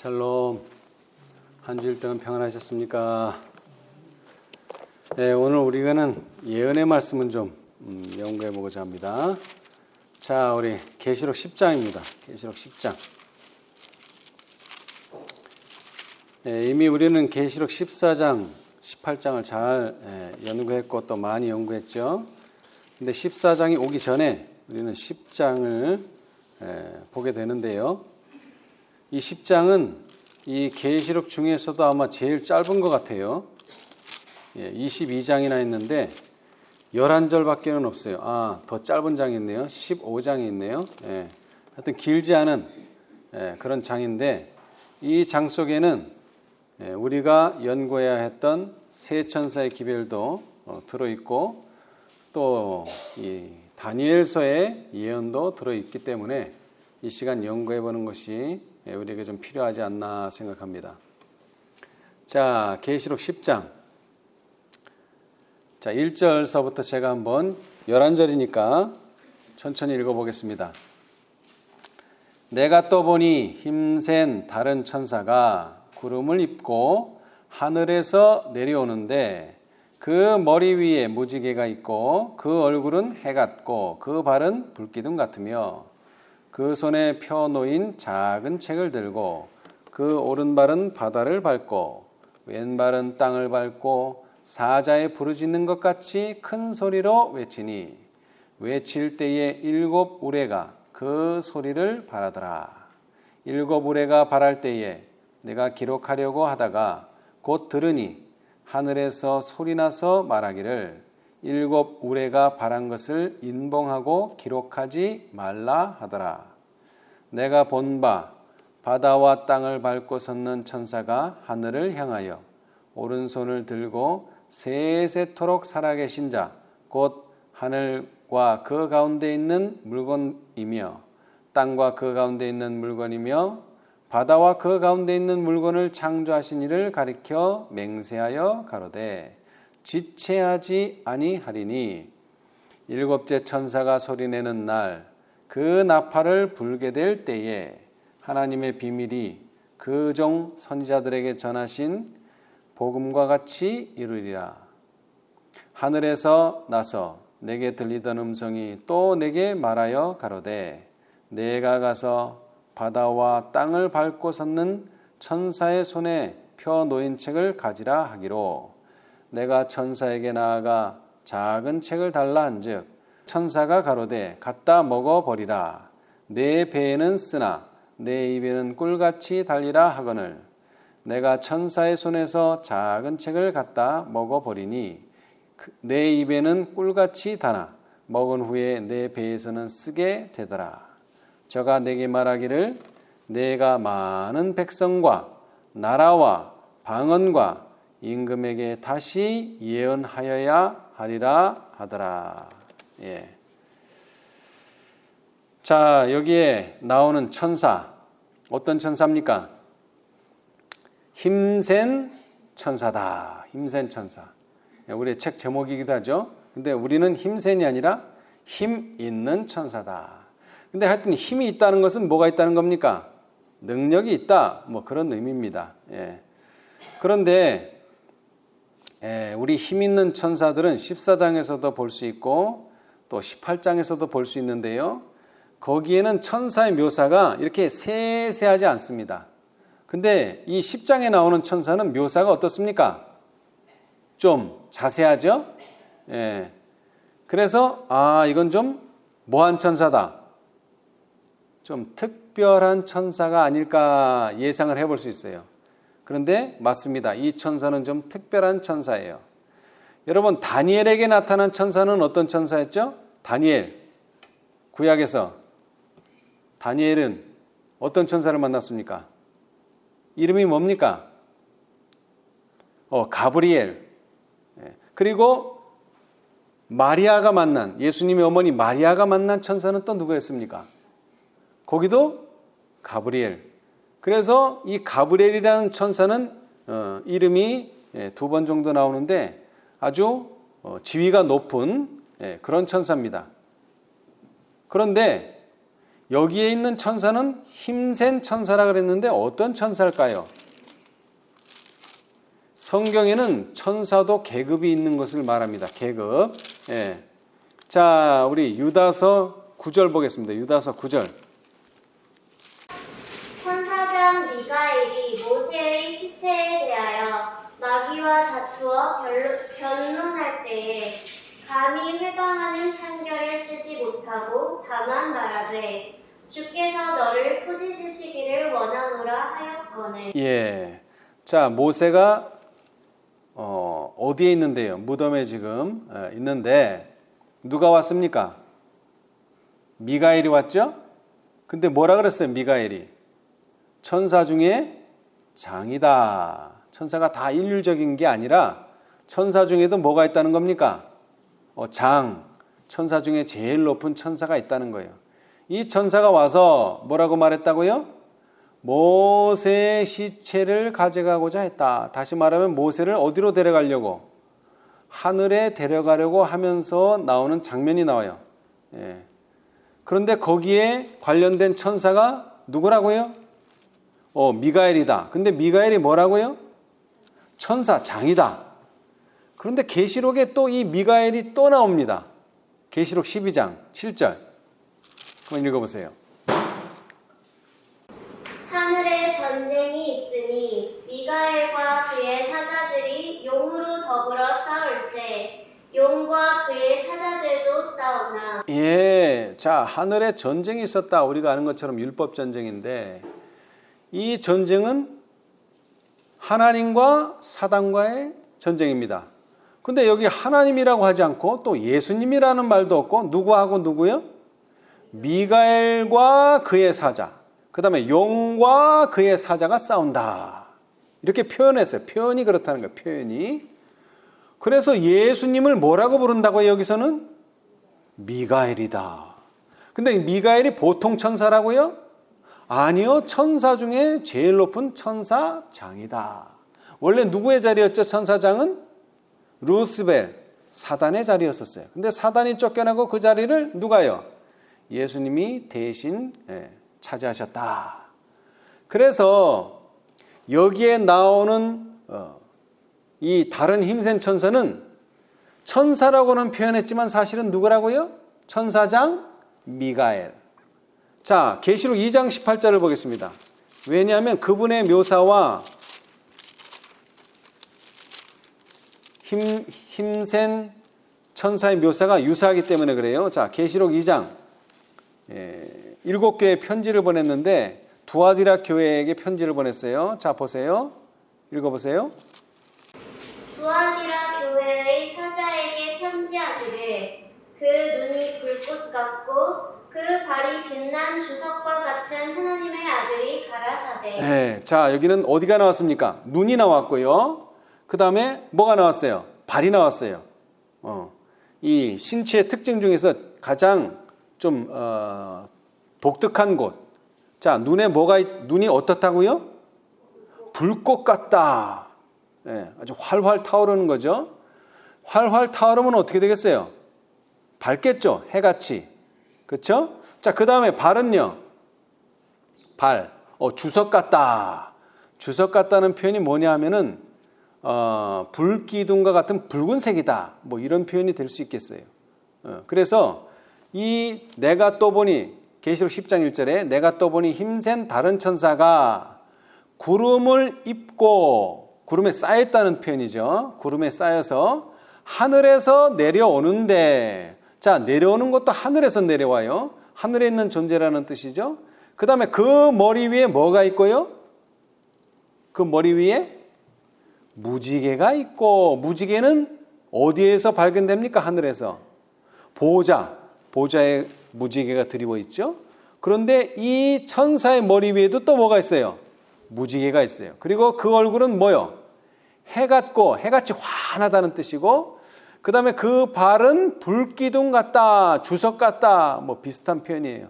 샬롬. 한 주일 동안 평안하셨습니까? 네, 오늘 우리가는 예언의 말씀은 좀 연구해 보고자 합니다. 자, 우리 계시록 10장입니다. 계시록 10장. 네, 이미 우리는 계시록 14장, 18장을 잘 연구했고 또 많이 연구했죠. 근데 14장이 오기 전에 우리는 10장을 보게 되는데요. 이 10장은 이 계시록 중에서도 아마 제일 짧은 것 같아요. 22장이나 있는데 11절밖에는 없어요. 더 짧은 장이 있네요. 15장이 있네요. 하여튼 길지 않은 그런 장인데 이 장 속에는 우리가 연구해야 했던 세 천사의 기별도 들어있고 또 이 다니엘서의 예언도 들어있기 때문에 이 시간 연구해보는 것이 우리에게 좀 필요하지 않나 생각합니다. 자, 계시록 10장. 자, 1절서부터 제가 한번 11절이니까 천천히 읽어보겠습니다. 내가 또 보니 힘센 다른 천사가 구름을 입고 하늘에서 내려오는데 그 머리 위에 무지개가 있고 그 얼굴은 해 같고 그 발은 불기둥 같으며 그 손에 펴놓인 작은 책을 들고 그 오른발은 바다를 밟고 왼발은 땅을 밟고 사자에 부르짖는 것 같이 큰 소리로 외치니 외칠 때에 7 우레가 그 소리를 발하더라. 7 우레가 발할 때에 내가 기록하려고 하다가 곧 들으니 하늘에서 소리나서 말하기를 7 우레가 발한 것을 인봉하고 기록하지 말라 하더라. 내가 본 바 바다와 땅을 밟고 섰는 천사가 하늘을 향하여 오른손을 들고 세세토록 살아계신 자 곧 하늘과 그 가운데 있는 물건이며 땅과 그 가운데 있는 물건이며 바다와 그 가운데 있는 물건을 창조하신 이를 가리켜 맹세하여 가로되 지체하지 아니하리니 7째 천사가 소리내는 날 그 나팔을 불게 될 때에 하나님의 비밀이 그 종 선지자들에게 전하신 복음과 같이 이루리라. 하늘에서 나서 내게 들리던 음성이 또 내게 말하여 가로되 내가 가서 바다와 땅을 밟고 섰는 천사의 손에 펴 놓인 책을 가지라 하기로 내가 천사에게 나아가 작은 책을 달라 한즉 천사가 가로되 갖다 먹어버리라. 내 배에는 쓰나 내 입에는 꿀같이 달리라 하거늘 내가 천사의 손에서 작은 책을 갖다 먹어버리니 내 입에는 꿀같이 다나 먹은 후에 내 배에서는 쓰게 되더라. 저가 내게 말하기를 내가 많은 백성과 나라와 방언과 임금에게 다시 예언하여야 하리라 하더라. 자, 여기에 나오는 천사, 어떤 천사입니까? 힘센 천사다. 힘센 천사. 우리의 책 제목이기도 하죠. 근데 우리는 힘센이 아니라 힘 있는 천사다. 근데 하여튼 힘이 있다는 것은 뭐가 있다는 겁니까? 능력이 있다. 뭐 그런 의미입니다. 그런데 우리 힘 있는 천사들은 14장에서도 볼 수 있고 또 18장에서도 볼 수 있는데요. 거기에는 천사의 묘사가 이렇게 세세하지 않습니다. 근데 이 10장에 나오는 천사는 묘사가 어떻습니까? 좀 자세하죠? 그래서 이건 좀 뭐한 천사다. 좀 특별한 천사가 아닐까 예상을 해볼 수 있어요. 그런데 맞습니다. 이 천사는 좀 특별한 천사예요. 여러분, 다니엘에게 나타난 천사는 어떤 천사였죠? 다니엘. 구약에서 다니엘은 어떤 천사를 만났습니까? 이름이 뭡니까? 가브리엘. 그리고 마리아가 만난, 예수님의 어머니 마리아가 만난 천사는 또 누구였습니까? 거기도 가브리엘. 그래서 이 가브리엘이라는 천사는 이름이 2번 정도 나오는데 아주 지위가 높은 그런 천사입니다. 그런데 여기에 있는 천사는 힘센 천사라 그랬는데 어떤 천사일까요? 성경에는 천사도 계급이 있는 것을 말합니다. 계급. 예. 자, 우리 유다서 9절 보겠습니다. 유다서 9절. 천사장 미가엘이 모세의 시체에 대하여 마귀와 다투어 변론할 때에 감히 회방하는 판결을 쓰지 못하고 다만 말하되 주께서 너를 꾸짖으시기를 원하노라 하였거늘. 예. 자, 모세가 어디에 있는데요? 무덤에 지금 있는데 누가 왔습니까? 미가엘이 왔죠? 근데 뭐라 그랬어요? 미가엘이 천사 중에 장이다. 천사가 다 일률적인 게 아니라 천사 중에도 뭐가 있다는 겁니까? 장. 천사 중에 제일 높은 천사가 있다는 거예요. 이 천사가 와서 뭐라고 말했다고요? 모세의 시체를 가져가고자 했다. 다시 말하면 모세를 어디로 데려가려고? 하늘에 데려가려고 하면서 나오는 장면이 나와요. 예. 그런데 거기에 관련된 천사가 누구라고요? 미가엘이다. 근데 미가엘이 뭐라고요? 천사장이다. 그런데 계시록에 또 이 미가엘이 또 나옵니다. 계시록 12장 7절. 한번 읽어보세요. 하늘에 전쟁이 있으니 미가엘과 그의 사자들이 용으로 더불어 싸울세 용과 그의 사자들도 싸우나. 예, 자, 하늘에 전쟁이 있었다. 우리가 아는 것처럼 율법 전쟁인데 이 전쟁은 하나님과 사단과의 전쟁입니다. 근데 여기 하나님이라고 하지 않고 또 예수님이라는 말도 없고 누구하고 누구요? 미가엘과 그의 사자, 그 다음에 용과 그의 사자가 싸운다. 이렇게 표현했어요. 표현이 그렇다는 거예요. 표현이. 그래서 예수님을 뭐라고 부른다고요? 여기서는 미가엘이다. 근데 미가엘이 보통 천사라고요? 아니요. 천사 중에 제일 높은 천사장이다. 원래 누구의 자리였죠? 천사장은 루스벨, 사단의 자리였었어요. 근데 사단이 쫓겨나고 그 자리를 누가요? 예수님이 대신 차지하셨다. 그래서 여기에 나오는 이 다른 힘센 천사는 천사라고는 표현했지만 사실은 누구라고요? 천사장 미가엘. 자, 계시록 2장 18절을 보겠습니다. 왜냐하면 그분의 묘사와 힘센 천사의 묘사가 유사하기 때문에 그래요. 자, 계시록 2장 7교회 편지를 보냈는데 두아디라 교회에게 편지를 보냈어요. 자, 보세요. 읽어보세요. 두아디라 교회의 사자에게 편지하기를 그 눈이 불꽃 같고 그 발이 빛난 주석과 같은 하나님의 아들이 가라사대. 네, 자, 여기는 어디가 나왔습니까? 눈이 나왔고요. 그 다음에 뭐가 나왔어요? 발이 나왔어요. 이 신체의 특징 중에서 가장 좀 독특한 곳. 자, 눈이 어떻다고요? 불꽃 같다. 네, 아주 활활 타오르는 거죠. 활활 타오르면 어떻게 되겠어요? 밝겠죠. 해같이. 그렇죠? 자, 그 다음에 발은요. 발. 주석 같다. 주석 같다는 표현이 뭐냐 하면은 불기둥과 같은 붉은색이다. 뭐 이런 표현이 될 수 있겠어요. 그래서 이 내가 또 보니 계시록 10장 1절에 내가 또 보니 힘센 다른 천사가 구름을 입고 구름에 쌓였다는 표현이죠. 구름에 쌓여서 하늘에서 내려오는데 자, 내려오는 것도 하늘에서 내려와요. 하늘에 있는 존재라는 뜻이죠. 그 다음에 그 머리 위에 뭐가 있고요? 그 머리 위에 무지개가 있고 무지개는 어디에서 발견됩니까? 하늘에서. 보좌에 무지개가 드리워 있죠. 그런데 이 천사의 머리 위에도 또 뭐가 있어요? 무지개가 있어요. 그리고 그 얼굴은 뭐요? 해 같고 해같이 환하다는 뜻이고 그 다음에 그 발은 불기둥 같다, 주석 같다, 뭐 비슷한 표현이에요.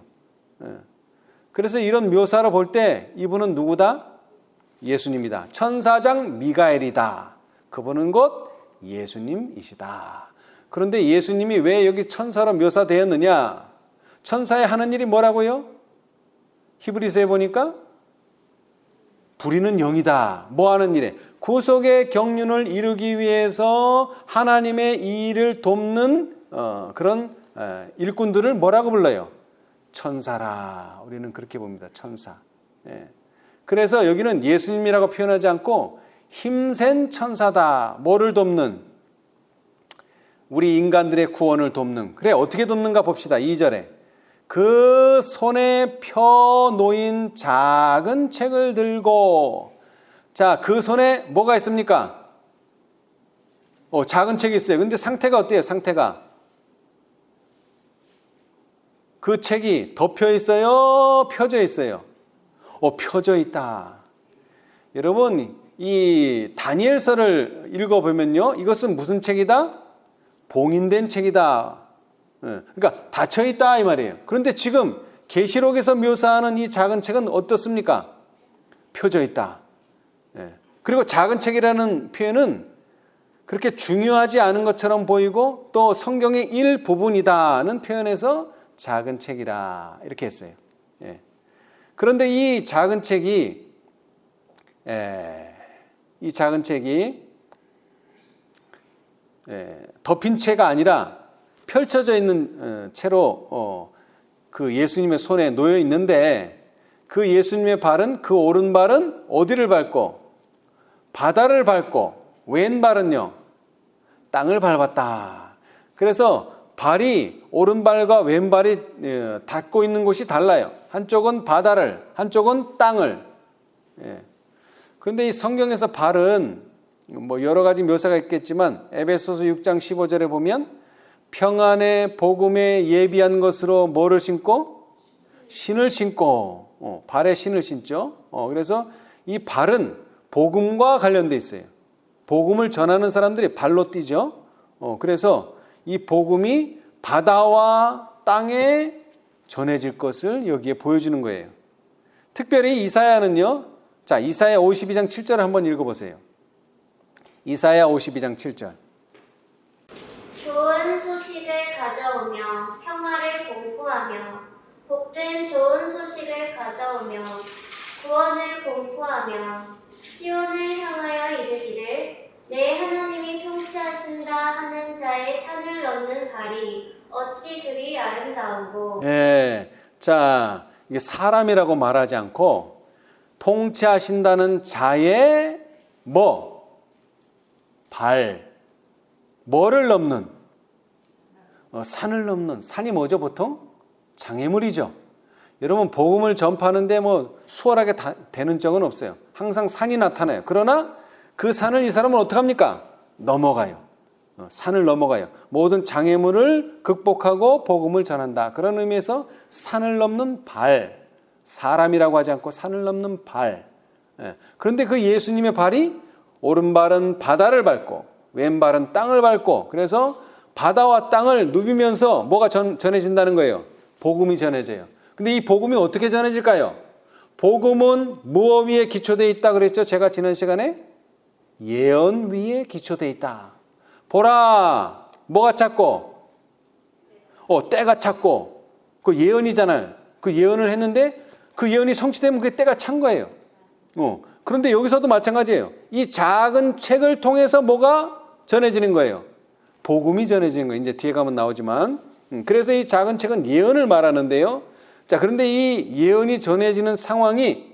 그래서 이런 묘사로 볼 때 이분은 누구다? 예수님이다. 천사장 미가엘이다. 그분은 곧 예수님이시다. 그런데 예수님이 왜 여기 천사로 묘사되었느냐? 천사의 하는 일이 뭐라고요? 히브리서에 보니까 부리는 영이다. 뭐 하는 일에? 구속의 경륜을 이루기 위해서 하나님의 이 일을 돕는 그런 일꾼들을 뭐라고 불러요? 천사라. 우리는 그렇게 봅니다. 천사. 예. 그래서 여기는 예수님이라고 표현하지 않고 힘센 천사다. 뭐를 돕는? 우리 인간들의 구원을 돕는. 그래, 어떻게 돕는가 봅시다. 2절에. 그 손에 펴 놓인 작은 책을 들고, 자, 그 손에 뭐가 있습니까? 작은 책이 있어요. 근데 상태가 어때요? 상태가. 그 책이 덮여 있어요? 펴져 있어요? 펴져 있다. 여러분, 이 다니엘서를 읽어보면요. 이것은 무슨 책이다? 봉인된 책이다. 그러니까 닫혀 있다 이 말이에요. 그런데 지금 계시록에서 묘사하는 이 작은 책은 어떻습니까? 펴져 있다. 그리고 작은 책이라는 표현은 그렇게 중요하지 않은 것처럼 보이고 또 성경의 일부분이다는 표현에서 작은 책이라 이렇게 했어요. 그런데 이 작은 책이 덮인 채가 아니라 펼쳐져 있는 채로 그 예수님의 손에 놓여 있는데 그 예수님의 발은 그 오른발은 어디를 밟고? 바다를 밟고 왼발은요? 땅을 밟았다. 그래서 발이 오른발과 왼발이 닿고 있는 곳이 달라요. 한쪽은 바다를, 한쪽은 땅을. 그런데 이 성경에서 발은 뭐 여러 가지 묘사가 있겠지만 에베소서 6장 15절에 보면 평안의 복음에 예비한 것으로 뭐를 신고? 신을 신고 발에 신을 신죠. 그래서 이 발은 복음과 관련돼 있어요. 복음을 전하는 사람들이 발로 뛰죠. 그래서 이 복음이 바다와 땅에 전해질 것을 여기에 보여주는 거예요. 특별히 이사야는요. 자, 이사야 52장 7절을 한번 읽어보세요. 이사야 52장 7절. 좋은 소식을 가져오며 평화를 공포하며 복된 좋은 소식을 가져오며 구원을 공포하며 시온을 향하여 이르기를 내 하나님이 통치하신다 하는 자의 산을 넘는 발이 어찌 그리 아름다우고. 자, 이게 사람이라고 말하지 않고 통치하신다는 자의 발, 뭐를 넘는? 산을 넘는. 산이 뭐죠 보통? 장애물이죠. 여러분 복음을 전파하는데 수월하게 되는 적은 없어요. 항상 산이 나타나요. 그러나 그 산을 이 사람은 어떻게 합니까? 넘어가요. 산을 넘어가요. 모든 장애물을 극복하고 복음을 전한다. 그런 의미에서 산을 넘는 발, 사람이라고 하지 않고 산을 넘는 발. 그런데 그 예수님의 발이 오른발은 바다를 밟고 왼발은 땅을 밟고 그래서 바다와 땅을 누비면서 뭐가 전해진다는 거예요? 복음이 전해져요. 근데 이 복음이 어떻게 전해질까요? 복음은 무엇 위에 기초되어 있다 그랬죠? 제가 지난 시간에 예언 위에 기초되어 있다. 보라, 뭐가 찼고? 때가 찼고. 그 예언이잖아요. 그 예언을 했는데 그 예언이 성취되면 그게 때가 찬 거예요. 그런데 여기서도 마찬가지예요. 이 작은 책을 통해서 뭐가 전해지는 거예요? 복음이 전해지는 거예요. 이제 뒤에 가면 나오지만. 그래서 이 작은 책은 예언을 말하는데요. 자, 그런데 이 예언이 전해지는 상황이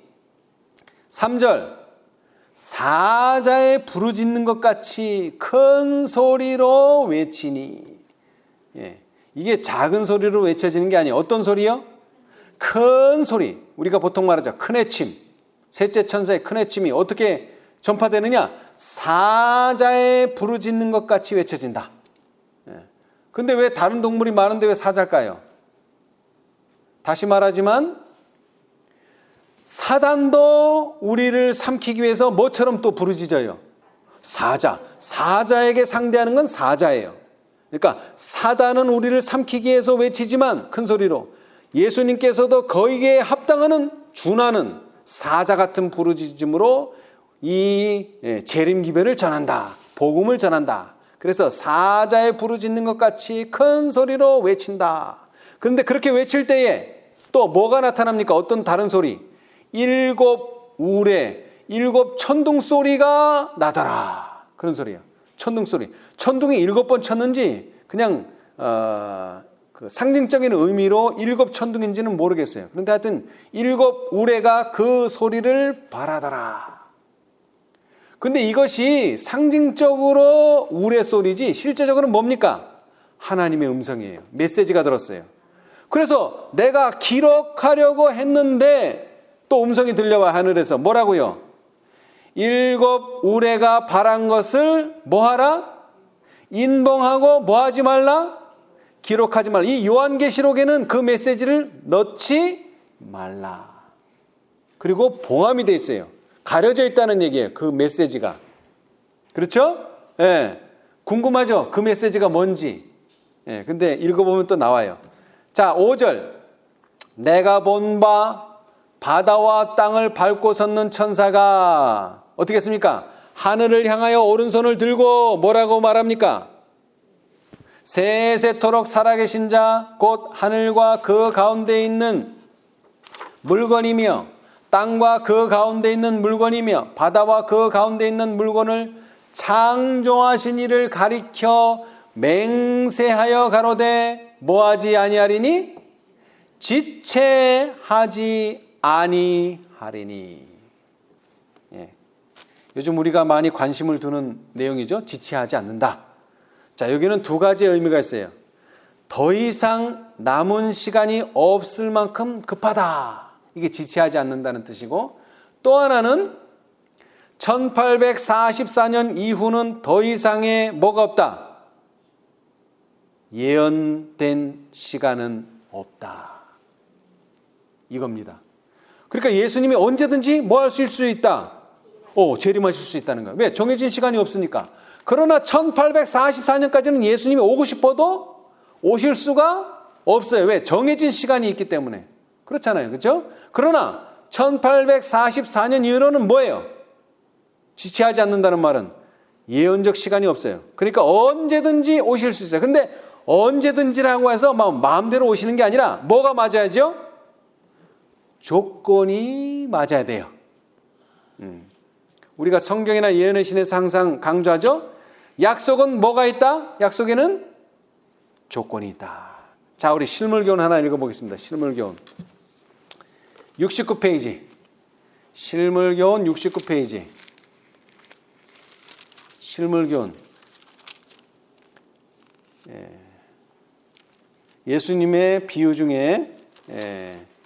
3절 사자의 부르짖는 것 같이 큰 소리로 외치니. 이게 작은 소리로 외쳐지는 게 아니에요. 어떤 소리요? 큰 소리. 우리가 보통 말하죠. 큰 외침. 셋째 천사의 큰 외침이 어떻게 전파되느냐? 사자의 부르짖는 것 같이 외쳐진다. 근데 왜 다른 동물이 많은데 왜 사자일까요? 다시 말하지만 사단도 우리를 삼키기 위해서 뭐처럼 또 부르짖어요? 사자에게 상대하는 건 사자예요. 그러니까 사단은 우리를 삼키기 위해서 외치지만 큰 소리로 예수님께서도 거기에 합당하는 준하는 사자 같은 부르짖음으로 이 재림 기별을 전한다. 복음을 전한다. 그래서 사자의 부르짖는 것 같이 큰 소리로 외친다. 그런데 그렇게 외칠 때에 또 뭐가 나타납니까? 어떤 다른 소리? 7 우레, 7 천둥 소리가 나더라. 그런 소리예요. 천둥 소리. 천둥이 7번 쳤는지 그냥 그 상징적인 의미로 7 천둥인지는 모르겠어요. 그런데 하여튼 7 우레가 그 소리를 발하더라. 근데 이것이 상징적으로 우레 소리지 실제적으로는 뭡니까? 하나님의 음성이에요. 메시지가 들었어요. 그래서 내가 기록하려고 했는데 또 음성이 들려와 하늘에서 뭐라고요? 7 우레가 발한 것을 뭐하라? 인봉하고 뭐하지 말라? 기록하지 말라. 이 요한계시록에는 그 메시지를 넣지 말라. 그리고 봉함이 돼 있어요. 가려져 있다는 얘기예요. 그 메시지가. 그렇죠? 예. 궁금하죠? 그 메시지가 뭔지. 예. 근데 읽어보면 또 나와요. 자, 5절. 내가 본 바 바다와 땅을 밟고 섰는 천사가 어떻게 했습니까? 하늘을 향하여 오른손을 들고 뭐라고 말합니까? 세세토록 살아계신 자 곧 하늘과 그 가운데 있는 물건이며 땅과 그 가운데 있는 물건이며 바다와 그 가운데 있는 물건을 창조하신 이를 가리켜 맹세하여 가로되 뭐하지 아니하리니? 지체하지 아니하리니. 예. 요즘 우리가 많이 관심을 두는 내용이죠. 지체하지 않는다. 자, 여기는 두 가지의 의미가 있어요. 더 이상 남은 시간이 없을 만큼 급하다. 이게 지체하지 않는다는 뜻이고, 또 하나는 1844년 이후는 더 이상의 뭐가 없다? 예언된 시간은 없다. 이겁니다. 그러니까 예수님이 언제든지 뭐 할 수 있다? 재림하실 수 있다는 거예요. 왜? 정해진 시간이 없으니까. 그러나 1844년까지는 예수님이 오고 싶어도 오실 수가 없어요. 왜? 정해진 시간이 있기 때문에. 그렇잖아요. 그렇죠? 그러나 1844년 이후로는 뭐예요? 지체하지 않는다는 말은 예언적 시간이 없어요. 그러니까 언제든지 오실 수 있어요. 근데 언제든지라고 해서 마음대로 오시는 게 아니라 뭐가 맞아야죠? 조건이 맞아야 돼요. 우리가 성경이나 예언의 신에서 항상 강조하죠. 약속은 뭐가 있다? 약속에는 조건이 있다. 자, 우리 실물교훈 하나 읽어보겠습니다. 실물교훈 69페이지. 실물교훈 69페이지. 실물교훈. 예수님의 비유 중에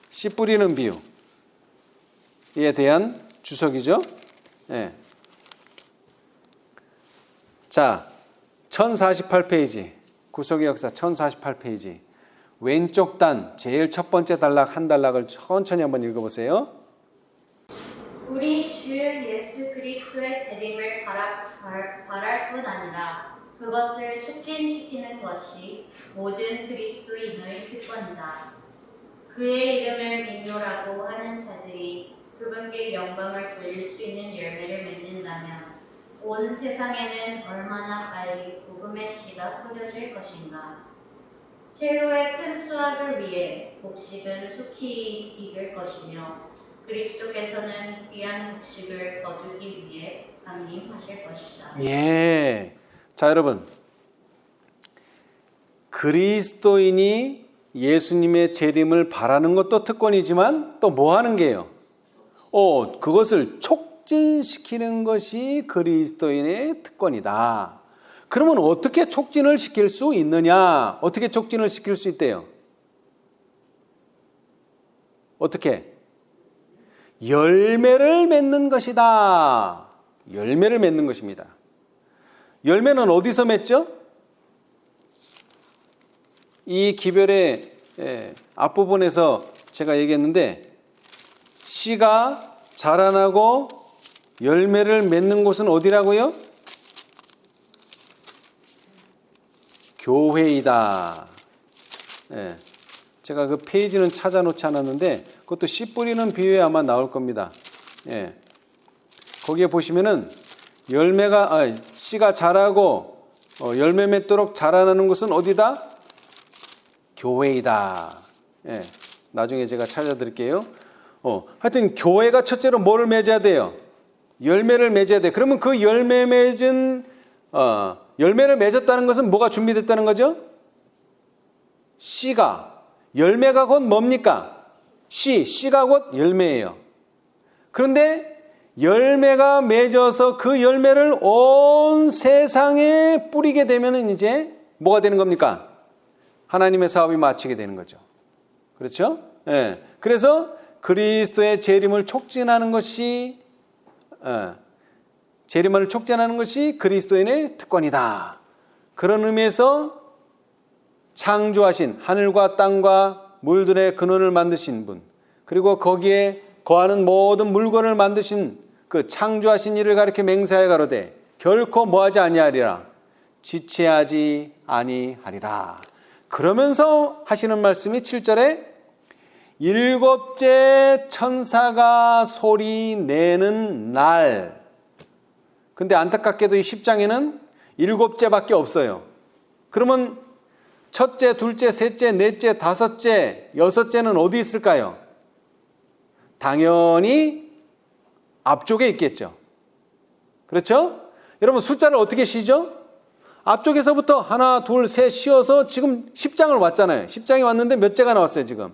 씨 뿌리는 비유에 대한 주석이죠. 자, 1048페이지. 구속의 역사 1048페이지. 왼쪽 단 제일 첫 번째 단락 한 단락을 천천히 한번 읽어보세요. 우리 주 예수 그리스도의 재림을 바랄 뿐 아니라 그것을 촉진시키는 것이 모든 그리스도인의 특권이다. 그의 이름을 믿노라고 하는 자들이 그분께 영광을 돌릴 수 있는 열매를 맺는다면 온 세상에는 얼마나 빨리 복음의 씨가 뿌려질 것인가. 최후의 큰 수확을 위해 곡식은 속히 익을 것이며 그리스도께서는 귀한 곡식을 거두기 위해 강림하실 것이다. 예. 자, 여러분. 그리스도인이 예수님의 재림을 바라는 것도 특권이지만 또 뭐 하는 게요? 그것을 촉진시키는 것이 그리스도인의 특권이다. 그러면 어떻게 촉진을 시킬 수 있느냐? 어떻게 촉진을 시킬 수 있대요? 어떻게? 열매를 맺는 것이다. 열매를 맺는 것입니다. 열매는 어디서 맺죠? 이 기별의 앞부분에서 제가 얘기했는데 씨가 자라나고 열매를 맺는 곳은 어디라고요? 교회이다. 제가 그 페이지는 찾아놓지 않았는데 그것도 씨 뿌리는 비유에 아마 나올 겁니다. 거기에 보시면은 씨가 자라고 열매 맺도록 자라나는 곳은 어디다? 교회이다. 나중에 제가 찾아드릴게요. 하여튼 교회가 첫째로 뭐를 맺어야 돼요? 열매를 맺어야 돼. 그러면 그 열매를 맺었다는 것은 뭐가 준비됐다는 거죠? 씨가. 열매가 곧 뭡니까? 씨가 곧 열매예요. 그런데 열매가 맺어서 그 열매를 온 세상에 뿌리게 되면 이제 뭐가 되는 겁니까? 하나님의 사업이 마치게 되는 거죠. 그렇죠? 예. 그래서 그리스도의 재림을 촉진하는 것이 그리스도인의 특권이다. 그런 의미에서 창조하신 하늘과 땅과 물들의 근원을 만드신 분, 그리고 거기에 거하는 모든 물건을 만드신 그 창조하신 이를 가리켜 맹세하여 가로되 결코 뭐하지 아니하리라, 지체하지 아니하리라. 그러면서 하시는 말씀이 7절에 일곱째 천사가 소리 내는 날. 근데 안타깝게도 이 10장에는 일곱째밖에 없어요. 그러면 첫째, 둘째, 셋째, 넷째, 다섯째, 여섯째는 어디 있을까요? 당연히 앞쪽에 있겠죠. 그렇죠? 여러분 숫자를 어떻게 쉬죠? 앞쪽에서부터 하나, 둘, 셋 쉬어서 지금 10장을 왔잖아요. 10장이 왔는데 몇 제가 나왔어요 지금?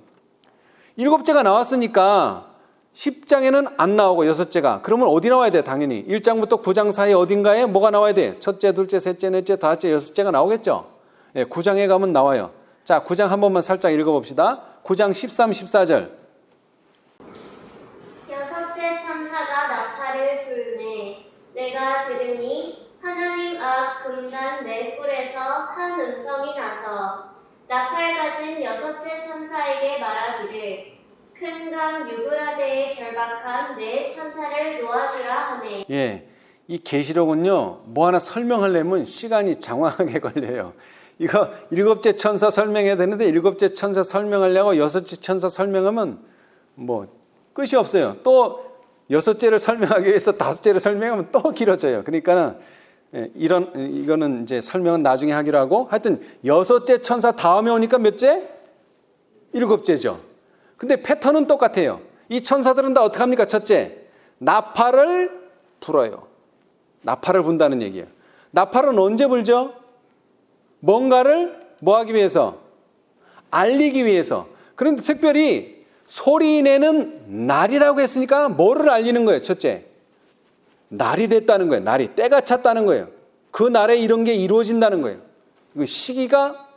7제가 나왔으니까 10장에는 안 나오고 6제가. 그러면 어디 나와야 돼? 당연히 1장부터 9장 사이 어딘가에 뭐가 나와야 돼? 첫째, 둘째, 셋째, 넷째, 다섯째, 6제가 나오겠죠? 네, 9장에 가면 나와요. 자, 9장 한 번만 살짝 읽어봅시다. 9장 13, 14절. 여섯째 천사가 나팔을 불매 내가 들으니 하나님 앞 금단 네 뿔에서 한 음성이 나서 나팔 가진 여섯째 천사에게 말하기를 큰 강 유브라데에 결박한 네 천사를 놓아주라 하네. 예, 이 계시록은요 뭐 하나 설명하려면 시간이 장황하게 걸려요. 이거 7째 천사 설명해야 되는데 7째 천사 설명하려고 6째 천사 설명하면 뭐 끝이 없어요. 또 6째를 설명하기 위해서 5째를 설명하면 또 길어져요. 그러니까 이거는 이제 설명은 나중에 하기로 하고, 하여튼 6째 천사 다음에 오니까 몇째? 7째죠. 근데 패턴은 똑같아요. 이 천사들은 다 어떻게 합니까? 첫째, 나팔을 불어요. 나팔을 분다는 얘기예요. 나팔은 언제 불죠? 뭔가를 뭐 하기 위해서? 알리기 위해서. 그런데 특별히 소리 내는 날이라고 했으니까 뭐를 알리는 거예요? 첫째, 날이 됐다는 거예요. 날이 때가 찼다는 거예요. 그 날에 이런 게 이루어진다는 거예요. 그 시기가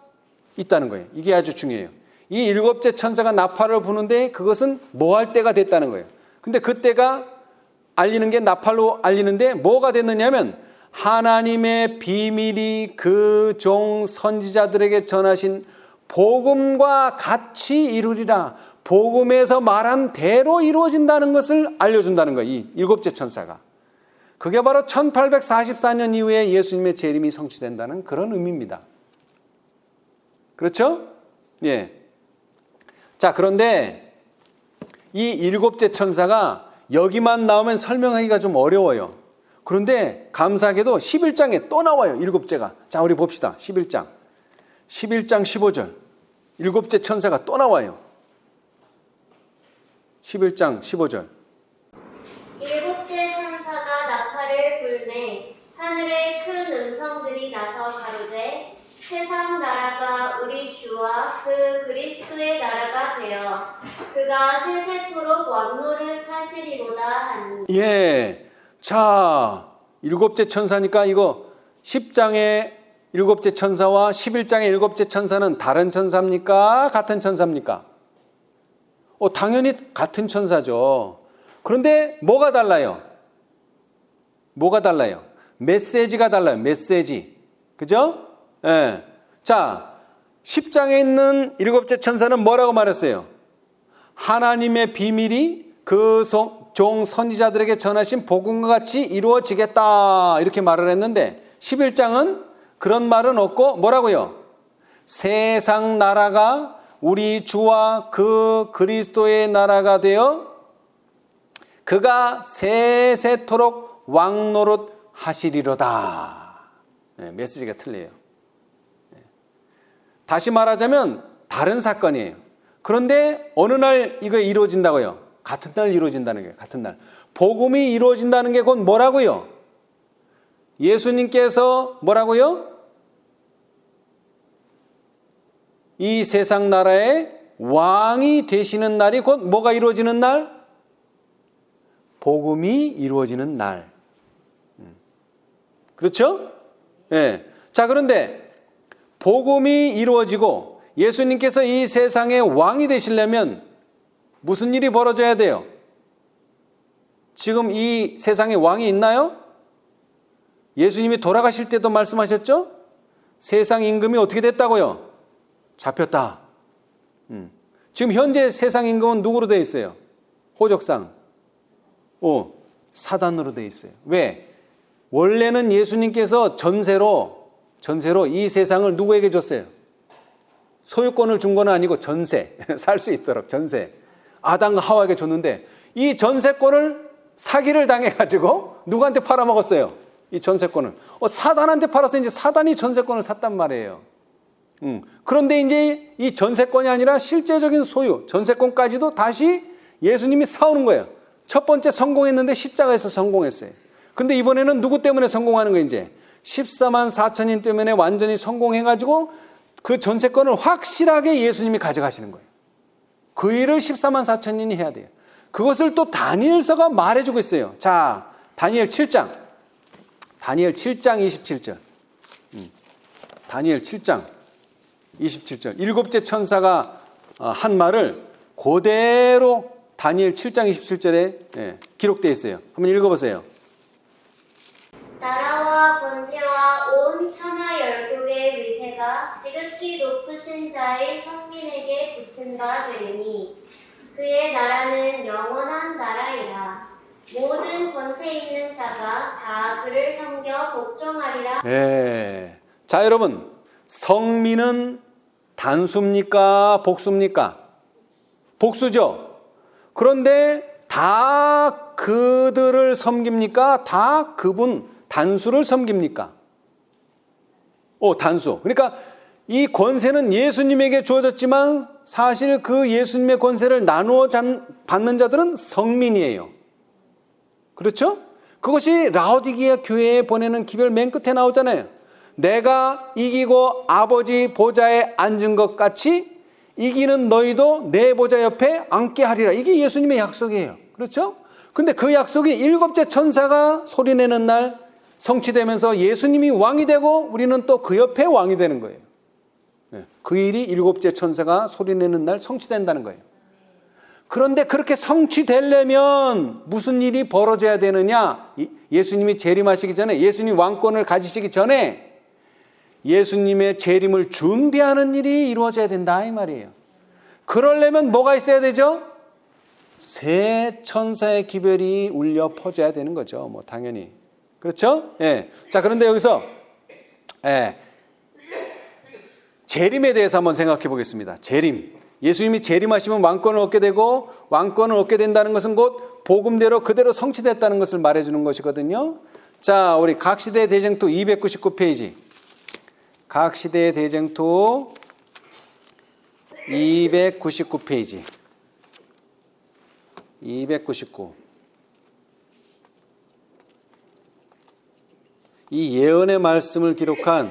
있다는 거예요. 이게 아주 중요해요. 이 7째 천사가 나팔을 부는데 그것은 뭐 할 때가 됐다는 거예요. 근데 그때가 알리는 게 나팔로 알리는데 뭐가 됐느냐면 하나님의 비밀이 그 종 선지자들에게 전하신 복음과 같이 이루리라. 복음에서 말한 대로 이루어진다는 것을 알려준다는 거예요. 이 7째 천사가. 그게 바로 1844년 이후에 예수님의 재림이 성취된다는 그런 의미입니다. 그렇죠? 예. 자, 그런데 이 7째 천사가 여기만 나오면 설명하기가 좀 어려워요. 그런데 감사하게도 11장에 또 나와요. 7째가. 자, 우리 봅시다. 11장 15절. 7째 천사가 또 나와요. 11장 15절. 7째 천사가 나팔을 불매 하늘에 큰 음성들이 나서 가로되 세상 나라가 우리 주와 그 그리스도의 나라가 되어 그가 세세토록 왕노를 하시리로다 하니. 예. 자, 7째 천사니까 이거 10장의 7째 천사와 11장의 7째 천사는 다른 천사입니까? 같은 천사입니까? 당연히 같은 천사죠. 그런데 뭐가 달라요? 뭐가 달라요? 메시지가 달라요. 메시지. 그죠? 예. 자, 10장에 있는 7째 천사는 뭐라고 말했어요? 하나님의 비밀이 그 종 선지자들에게 전하신 복음과 같이 이루어지겠다 이렇게 말을 했는데 11장은 그런 말은 없고 뭐라고요? 세상 나라가 우리 주와 그 그리스도의 나라가 되어 그가 세세토록 왕노릇 하시리로다. 네, 메시지가 틀려요. 네. 다시 말하자면 다른 사건이에요. 그런데 어느 날 이거 이루어진다고요? 같은 날 이루어진다는 거예요. 같은 날. 복음이 이루어진다는 게 곧 뭐라고요? 예수님께서 뭐라고요? 이 세상 나라의 왕이 되시는 날이 곧 뭐가 이루어지는 날? 복음이 이루어지는 날. 그렇죠? 예. 자, 그런데 복음이 이루어지고 예수님께서 이 세상의 왕이 되시려면 무슨 일이 벌어져야 돼요? 지금 이 세상에 왕이 있나요? 예수님이 돌아가실 때도 말씀하셨죠? 세상 임금이 어떻게 됐다고요? 잡혔다. 지금 현재 세상 임금은 누구로 되어 있어요? 호적상. 사단으로 되어 있어요. 왜? 원래는 예수님께서 전세로 이 세상을 누구에게 줬어요? 소유권을 준 건 아니고 전세. 살 수 있도록 전세. 아담과 하와에게 줬는데 이 전세권을 사기를 당해가지고 누구한테 팔아먹었어요? 이 전세권을. 사단한테 팔아서 이제 사단이 전세권을 샀단 말이에요. 그런데 이제 이 전세권이 아니라 실제적인 소유, 전세권까지도 다시 예수님이 사오는 거예요. 첫 번째 성공했는데 십자가에서 성공했어요. 근데 이번에는 누구 때문에 성공하는 거예요, 이제? 14만 4천인 때문에 완전히 성공해가지고 그 전세권을 확실하게 예수님이 가져가시는 거예요. 그 일을 14만 4천인이 해야 돼요. 그것을 또 다니엘서가 말해주고 있어요. 자, 다니엘 7장 27절. 다니엘 7장 27절. 일곱째 천사가 한 말을 그대로 다니엘 7장 27절에 기록되어 있어요. 한번 읽어보세요. 나라와 권세와 온 천하 열국의 위세가 지극히 높으신 자의 성민에게 붙인 바 되리니 그의 나라는 영원한 나라이라. 모든 권세 있는 자가 다 그를 섬겨 복종하리라. 네. 자, 여러분, 성민은 단수입니까? 복수입니까? 복수죠. 그런데 다 그들을 섬깁니까? 다 그분 단수를 섬깁니까? 단수. 그러니까 이 권세는 예수님에게 주어졌지만 사실 그 예수님의 권세를 나누어 받는 자들은 성민이에요. 그렇죠? 그것이 라오디게아 교회에 보내는 기별 맨 끝에 나오잖아요. 내가 이기고 아버지 보좌에 앉은 것 같이 이기는 너희도 내 보좌 옆에 앉게 하리라. 이게 예수님의 약속이에요. 그렇죠? 근데 그 약속이 일곱째 천사가 소리내는 날 성취되면서 예수님이 왕이 되고 우리는 또 그 옆에 왕이 되는 거예요. 그 일이 일곱째 천사가 소리내는 날 성취된다는 거예요. 그런데 그렇게 성취되려면 무슨 일이 벌어져야 되느냐? 예수님이 재림하시기 전에, 예수님 왕권을 가지시기 전에 예수님의 재림을 준비하는 일이 이루어져야 된다 이 말이에요. 그러려면 뭐가 있어야 되죠? 세 천사의 기별이 울려 퍼져야 되는 거죠. 뭐 당연히. 그렇죠? 예. 자, 그런데 여기서 재림에 대해서 한번 생각해 보겠습니다. 재림. 예수님이 재림하시면 왕권을 얻게 되고 왕권을 얻게 된다는 것은 곧 복음대로 그대로 성취됐다는 것을 말해주는 것이거든요. 자, 우리 각시대 대쟁투 299페이지. 각시대 대쟁투 299페이지. 299. 이 예언의 말씀을 기록한,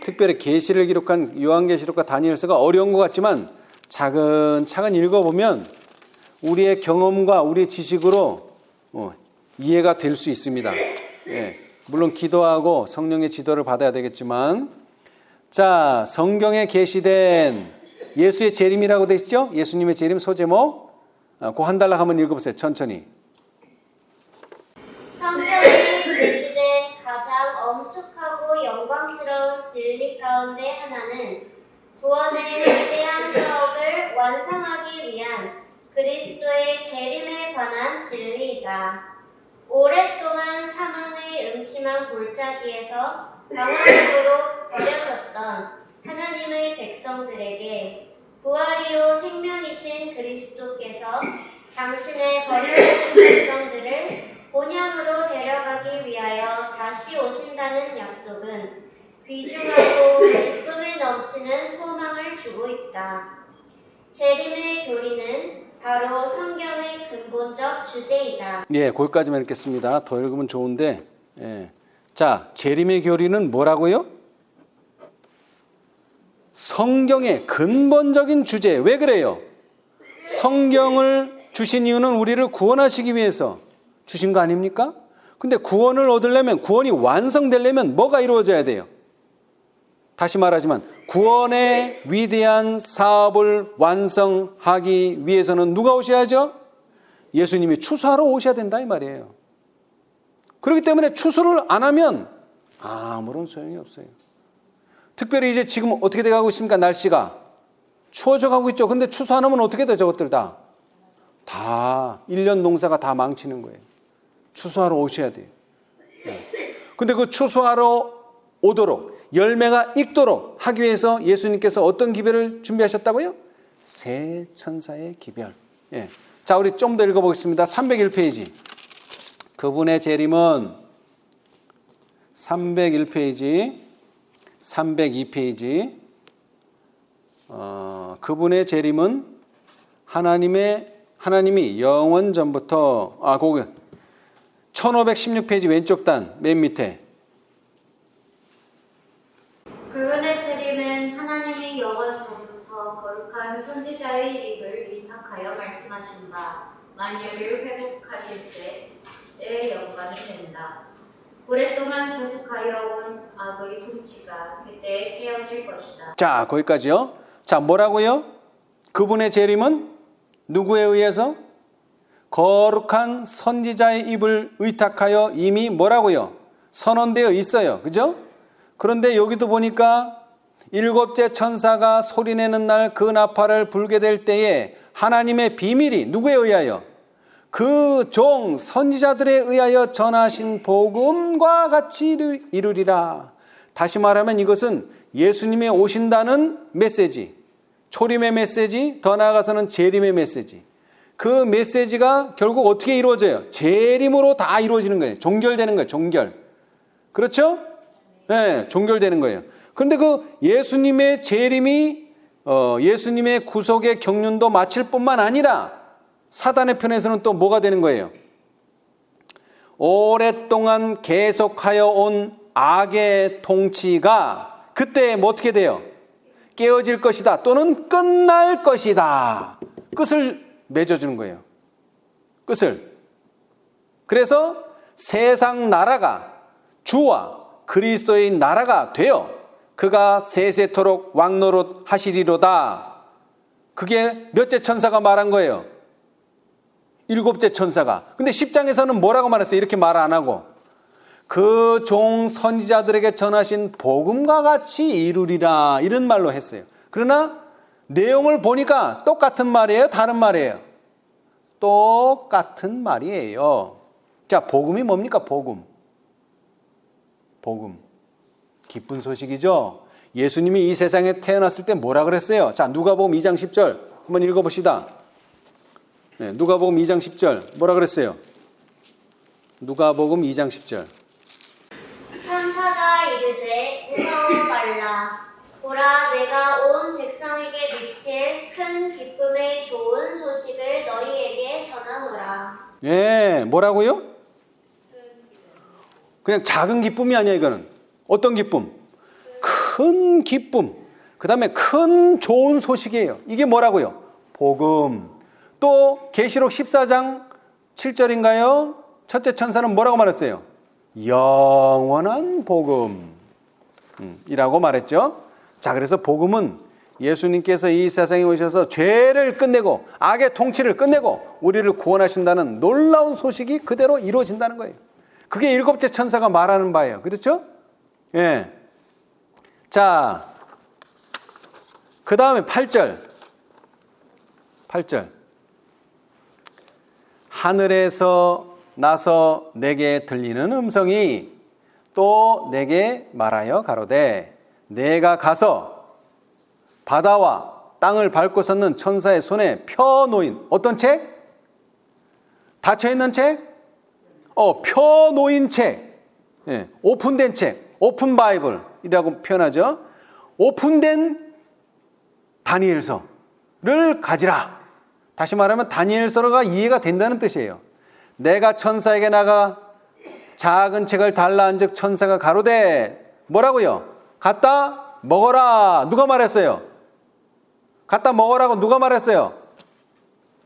특별히 계시를 기록한 요한계시록과 다니엘서가 어려운 것 같지만 차근차근 읽어보면 우리의 경험과 우리의 지식으로 이해가 될 수 있습니다. 물론 기도하고 성령의 지도를 받아야 되겠지만, 자, 성경에 계시된 예수의 재림이라고 되어 있죠? 예수님의 재림 소제목. 그 한 달락 한번 읽어보세요. 천천히. 성경에 계시된 가장 엄숙하고 영광스러운 진리 가운데 하나는 구원의 위대한 사업을 완성하기 위한 그리스도의 재림에 관한 진리이다. 오랫동안 사망의 음침한 골짜기에서 방황으로 버려졌던 하나님의 백성들에게 부활이요 생명이신 그리스도께서 당신의 버려진 백성들을 본향으로 데려가기 위하여 다시 오신다는 약속은 귀중하고 기쁨에 넘치는 소망을 주고 있다. 재림의 교리는 바로 성경의 근본적 주제이다. 예, 거기까지만 읽겠습니다. 더 읽으면 좋은데, 예. 자, 재림의 교리는 뭐라고요? 성경의 근본적인 주제. 왜 그래요? 성경을 주신 이유는 우리를 구원하시기 위해서 주신 거 아닙니까? 근데 구원을 얻으려면, 구원이 완성되려면 뭐가 이루어져야 돼요? 다시 말하지만 구원의 위대한 사업을 완성하기 위해서는 누가 오셔야죠? 예수님이 추수하러 오셔야 된다 이 말이에요. 그렇기 때문에 추수를 안 하면 아무런 소용이 없어요. 특별히 이제 지금 어떻게 돼가고 있습니까? 날씨가 추워져 가고 있죠. 근데 추수 안 하면 어떻게 돼? 저것들 다 1년 농사가 다 망치는 거예요. 추수하러 오셔야 돼요. 근데 그 추수하러 오도록 열매가 익도록 하기 위해서 예수님께서 어떤 기별을 준비하셨다고요? 새 천사의 기별. 예. 자, 우리 좀 더 읽어보겠습니다. 301페이지. 그분의 재림은 301페이지, 302페이지. 그분의 재림은 하나님이 영원 전부터 거기 1516페이지 왼쪽 단 맨 밑에. 그분의 재림은 하나님이 영원 전부터 거룩한 선지자의 입을 위탁하여 말씀하신 바 만유를 회복하실 때의 영광이 된다. 오랫동안 계속하여 온 악의 통치가 그때 깨어질 것이다. 자, 거기까지요. 자, 뭐라고요? 그분의 재림은 누구에 의해서? 거룩한 선지자의 입을 의탁하여 이미 뭐라고요? 선언되어 있어요. 그죠? 그런데 여기도 보니까 일곱째 천사가 소리내는 날 그 나팔을 불게 될 때에 하나님의 비밀이 누구에 의하여? 그 종 선지자들에 의하여 전하신 복음과 같이 이루리라. 다시 말하면 이것은 예수님이 오신다는 메시지, 초림의 메시지, 더 나아가서는 재림의 메시지. 그 메시지가 결국 어떻게 이루어져요? 재림으로 다 이루어지는 거예요. 종결되는 거예요. 종결. 그렇죠? 네, 종결되는 거예요. 그런데 그 예수님의 재림이 예수님의 구속의 경륜도 마칠 뿐만 아니라 사단의 편에서는 또 뭐가 되는 거예요? 오랫동안 계속하여 온 악의 통치가 그때 뭐 어떻게 돼요? 깨어질 것이다 또는 끝날 것이다. 끝을 맺어주는 거예요. 끝을. 그래서 세상 나라가 주와 그리스도의 나라가 되어 그가 세세토록 왕노릇 하시리로다. 그게 몇째 천사가 말한 거예요? 일곱째 천사가. 근데 10장에서는 뭐라고 말했어요? 이렇게 말 안 하고 그 종 선지자들에게 전하신 복음과 같이 이루리라 이런 말로 했어요. 그러나 내용을 보니까 똑같은 말이에요? 다른 말이에요? 똑같은 말이에요. 자, 복음이 뭡니까? 복음. 기쁜 소식이죠. 예수님이 이 세상에 태어났을 때 뭐라 그랬어요? 자, 누가복음 2장 10절 한번 읽어봅시다. 네, 누가복음 2장 10절 뭐라 그랬어요? 누가복음 2장 10절. 천사가 이르되 무서워 말라. 보라, 내가 온 백성에게 미칠 큰 기쁨의 좋은 소식을 너희에게 전하노라. 예, 뭐라고요? 그냥 작은 기쁨이 아니야. 이거는 어떤 기쁨? 큰 기쁨. 그 다음에 큰 좋은 소식이에요. 이게 뭐라고요? 복음. 또 계시록 14장 7절인가요? 첫째 천사는 뭐라고 말했어요? 영원한 복음 이라고 말했죠. 자, 그래서 복음은 예수님께서 이 세상에 오셔서 죄를 끝내고 악의 통치를 끝내고 우리를 구원하신다는 놀라운 소식이 그대로 이루어진다는 거예요. 그게 일곱째 천사가 말하는 바예요. 그렇죠? 예. 자, 그 다음에 8절. 하늘에서 나서 내게 들리는 음성이 또 내게 말하여 가로되 내가 가서 바다와 땅을 밟고 섰는 천사의 손에 펴놓인 어떤 책? 닫혀있는 책? 펴놓인 책. 예, 오픈된 책. 오픈 바이블이라고 표현하죠. 오픈된 다니엘서. 가지라. 다시 말하면 다니엘서가 이해가 된다는 뜻이에요. 내가 천사에게 나가 작은 책을 달라 한즉 천사가 가로되 뭐라고요? 갖다 먹어라. 누가 말했어요? 갖다 먹으라고 누가 말했어요?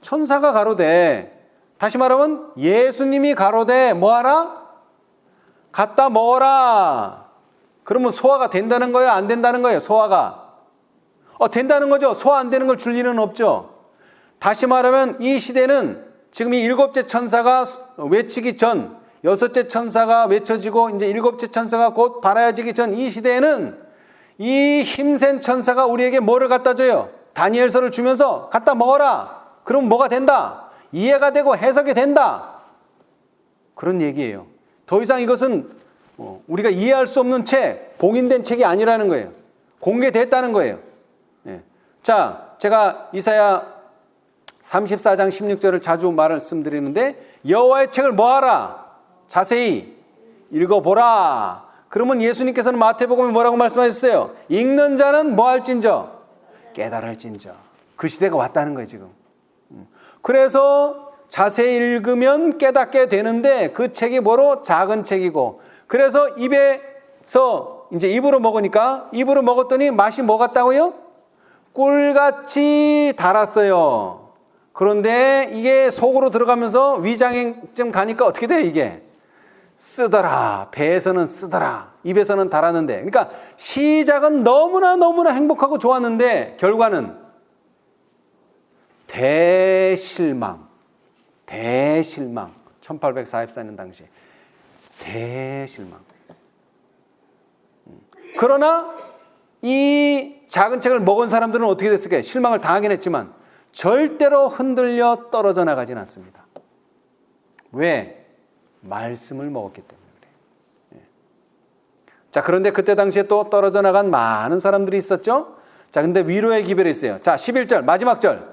천사가 가로되. 다시 말하면 예수님이 가로되 뭐하라? 갖다 먹어라. 그러면 소화가 된다는 거예요? 안 된다는 거예요? 소화가 된다는 거죠. 소화 안 되는 걸 줄 리는 없죠. 다시 말하면 이 시대는 지금 이 일곱째 천사가 외치기 전, 여섯째 천사가 외쳐지고 이제 일곱째 천사가 곧 발하여지기 전 이 시대에는 이 힘센 천사가 우리에게 뭐를 갖다 줘요? 다니엘서를 주면서 갖다 먹어라. 그럼 뭐가 된다? 이해가 되고 해석이 된다. 그런 얘기예요. 더 이상 이것은 우리가 이해할 수 없는 책, 봉인된 책이 아니라는 거예요. 공개됐다는 거예요. 자, 제가 이사야 34장 16절을 자주 말씀드리는데 여호와의 책을 뭐하라? 자세히 읽어보라. 그러면 예수님께서는 마태복음에 뭐라고 말씀하셨어요? 읽는 자는 뭐할진저? 깨달을진저. 그 시대가 왔다는 거예요 지금. 그래서 자세히 읽으면 깨닫게 되는데 그 책이 뭐로? 작은 책이고, 그래서 입에서 이제 입으로 먹으니까 입으로 먹었더니 맛이 뭐 같다고요? 꿀같이 달았어요. 그런데 이게 속으로 들어가면서 위장좀 가니까 어떻게 돼요? 이게 쓰더라. 배에서는 쓰더라. 입에서는 달았는데, 그러니까 시작은 너무나 행복하고 좋았는데 결과는 대실망. 1844년 당시에 대실망. 그러나 이 작은 책을 먹은 사람들은 어떻게 됐을까요? 실망을 당하긴 했지만 절대로 흔들려 떨어져 나가진 않습니다. 왜? 말씀을 먹었기 때문에 그래요. 자, 그런데 그때 당시에 또 떨어져 나간 많은 사람들이 있었죠. 자, 근데 위로의 기별이 있어요. 자, 11절 마지막 절.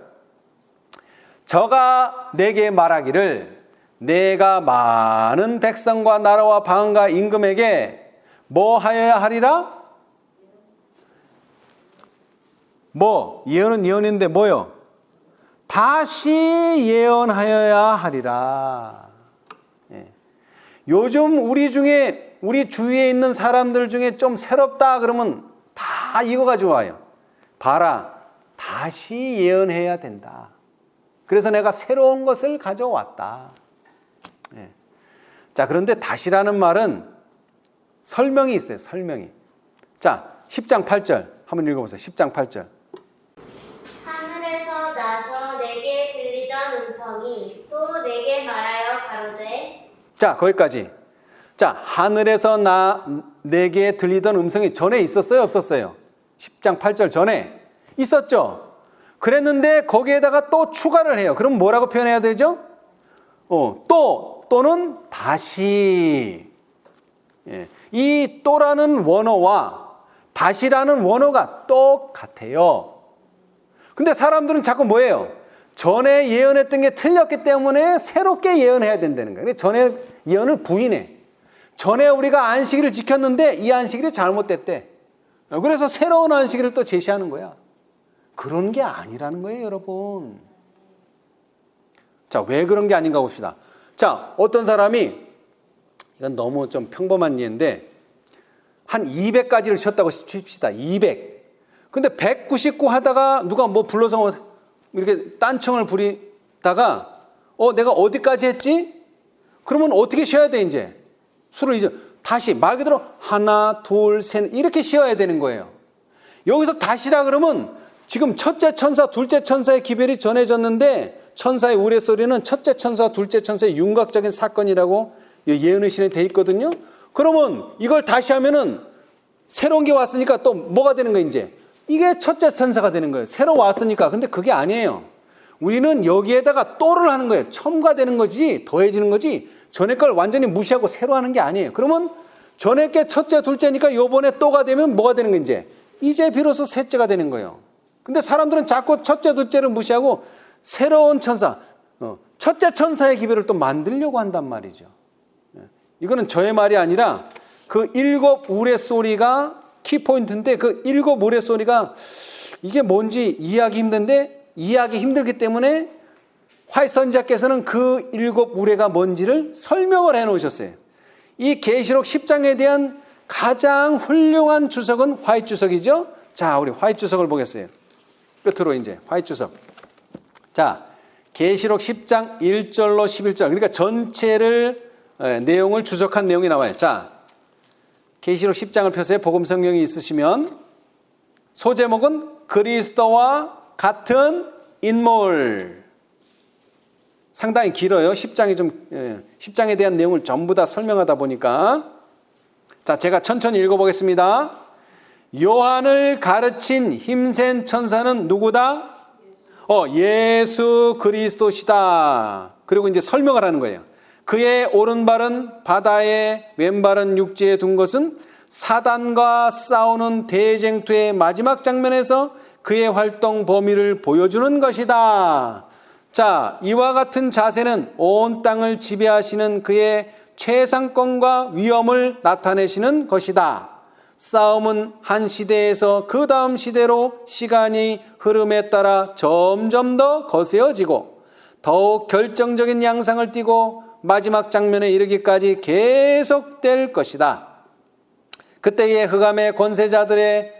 저가 내게 말하기를 내가 많은 백성과 나라와 방언과 임금에게 뭐 하여야 하리라? 뭐? 예언은 예언인데 뭐요? 다시 예언하여야 하리라. 요즘 우리 주위에 있는 사람들 중에 좀 새롭다 그러면 다 이거 가지고 와요. 봐라, 다시 예언해야 된다. 그래서 내가 새로운 것을 가져왔다. 자, 그런데 다시라는 말은 설명이 있어요. 설명이. 자, 10장 8절 한번 읽어보세요. 10장 8절. 하늘에서 나서 내게 들리던 음성이 또 내게 말하여 가로되. 자, 거기까지. 자, 하늘에서 내게 들리던 음성이 전에 있었어요? 없었어요? 10장 8절 전에 있었죠? 그랬는데 거기에다가 또 추가를 해요. 그럼 뭐라고 표현해야 되죠? 또는 다시. 이 또라는 원어와 다시라는 원어가 똑같아요. 근데 사람들은 자꾸 뭐예요? 전에 예언했던 게 틀렸기 때문에 새롭게 예언해야 된다는 거예요. 전에 예언을 부인해. 전에 우리가 안식일을 지켰는데 이 안식일이 잘못됐대. 그래서 새로운 안식일을 또 제시하는 거야. 그런 게 아니라는 거예요, 여러분. 자, 왜 그런 게 아닌가 봅시다. 자, 어떤 사람이, 이건 너무 좀 평범한 예인데 한 200가지를 쉬었다고 칩시다. 200. 근데 199 하다가 누가 뭐 불러서 이렇게 딴청을 부리다가 내가 어디까지 했지? 그러면 어떻게 쉬어야 돼? 이제 수를 이제 다시 말 그대로 하나 둘 셋 이렇게 쉬어야 되는 거예요. 여기서 다시라 그러면 지금 첫째 천사 둘째 천사의 기별이 전해졌는데 천사의 우레소리는 첫째 천사와 둘째 천사의 윤곽적인 사건이라고 예언의 신에 돼 있거든요. 그러면 이걸 다시 하면은 새로운 게 왔으니까 또 뭐가 되는 거예요? 이제 이게 첫째 천사가 되는 거예요. 새로 왔으니까. 근데 그게 아니에요. 우리는 여기에다가 또를 하는 거예요. 첨가되는 거지, 더해지는 거지, 전에 걸 완전히 무시하고 새로 하는 게 아니에요. 그러면 전에 게 첫째 둘째니까 요번에 또가 되면 뭐가 되는 거예요? 이제 비로소 셋째가 되는 거예요. 근데 사람들은 자꾸 첫째 둘째를 무시하고 새로운 천사, 첫째 천사의 기별을 또 만들려고 한단 말이죠. 이거는 저의 말이 아니라 그 일곱 우레소리가 키포인트인데, 그 일곱 우레소리가 이게 뭔지 이해하기 힘든데 이해하기 힘들기 때문에 화이트 선지자께서는 그 7 우레가 뭔지를 설명을 해 놓으셨어요. 이 계시록 10장에 대한 가장 훌륭한 주석은 화이트 주석이죠. 자, 우리 화이트 주석을 보겠어요. 끝으로 이제 화이트 주석. 자, 계시록 10장 1절로 11절. 그러니까 전체를 내용을 주석한 내용이 나와요. 자, 계시록 10장을 펴세요. 복음 성경이 있으시면 소제목은 그리스도와 같은 인물. 상당히 길어요. 10장에 대한 내용을 전부 다 설명하다 보니까. 자, 제가 천천히 읽어보겠습니다. 요한을 가르친 힘센 천사는 누구다? 예수 그리스도시다. 그리고 이제 설명을 하는 거예요. 그의 오른발은 바다에 왼발은 육지에 둔 것은 사단과 싸우는 대쟁투의 마지막 장면에서 그의 활동 범위를 보여주는 것이다. 자, 이와 같은 자세는 온 땅을 지배하시는 그의 최상권과 위엄을 나타내시는 것이다. 싸움은 한 시대에서 그 다음 시대로 시간이 흐름에 따라 점점 더 거세어지고 더욱 결정적인 양상을 띠고 마지막 장면에 이르기까지 계속될 것이다. 그때의 흑암의 권세자들의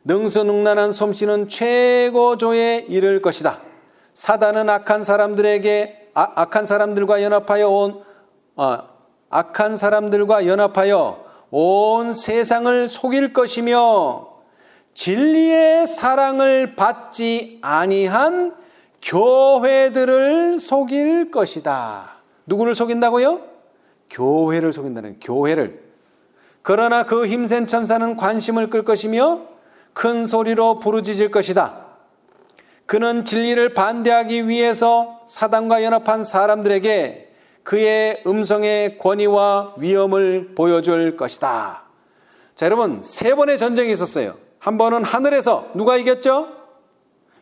능수능란한 솜씨는 최고조에 이를 것이다. 사단은 악한 사람들과 연합하여 온 세상을 속일 것이며 진리의 사랑을 받지 아니한 교회들을 속일 것이다. 누구를 속인다고요? 교회를 속인다는 거예요. 교회를. 그러나 그 힘센 천사는 관심을 끌 것이며 큰 소리로 부르짖을 것이다. 그는 진리를 반대하기 위해서 사단과 연합한 사람들에게 그의 음성의 권위와 위엄을 보여줄 것이다. 자, 여러분, 3번의 전쟁이 있었어요. 한 번은 하늘에서 누가 이겼죠?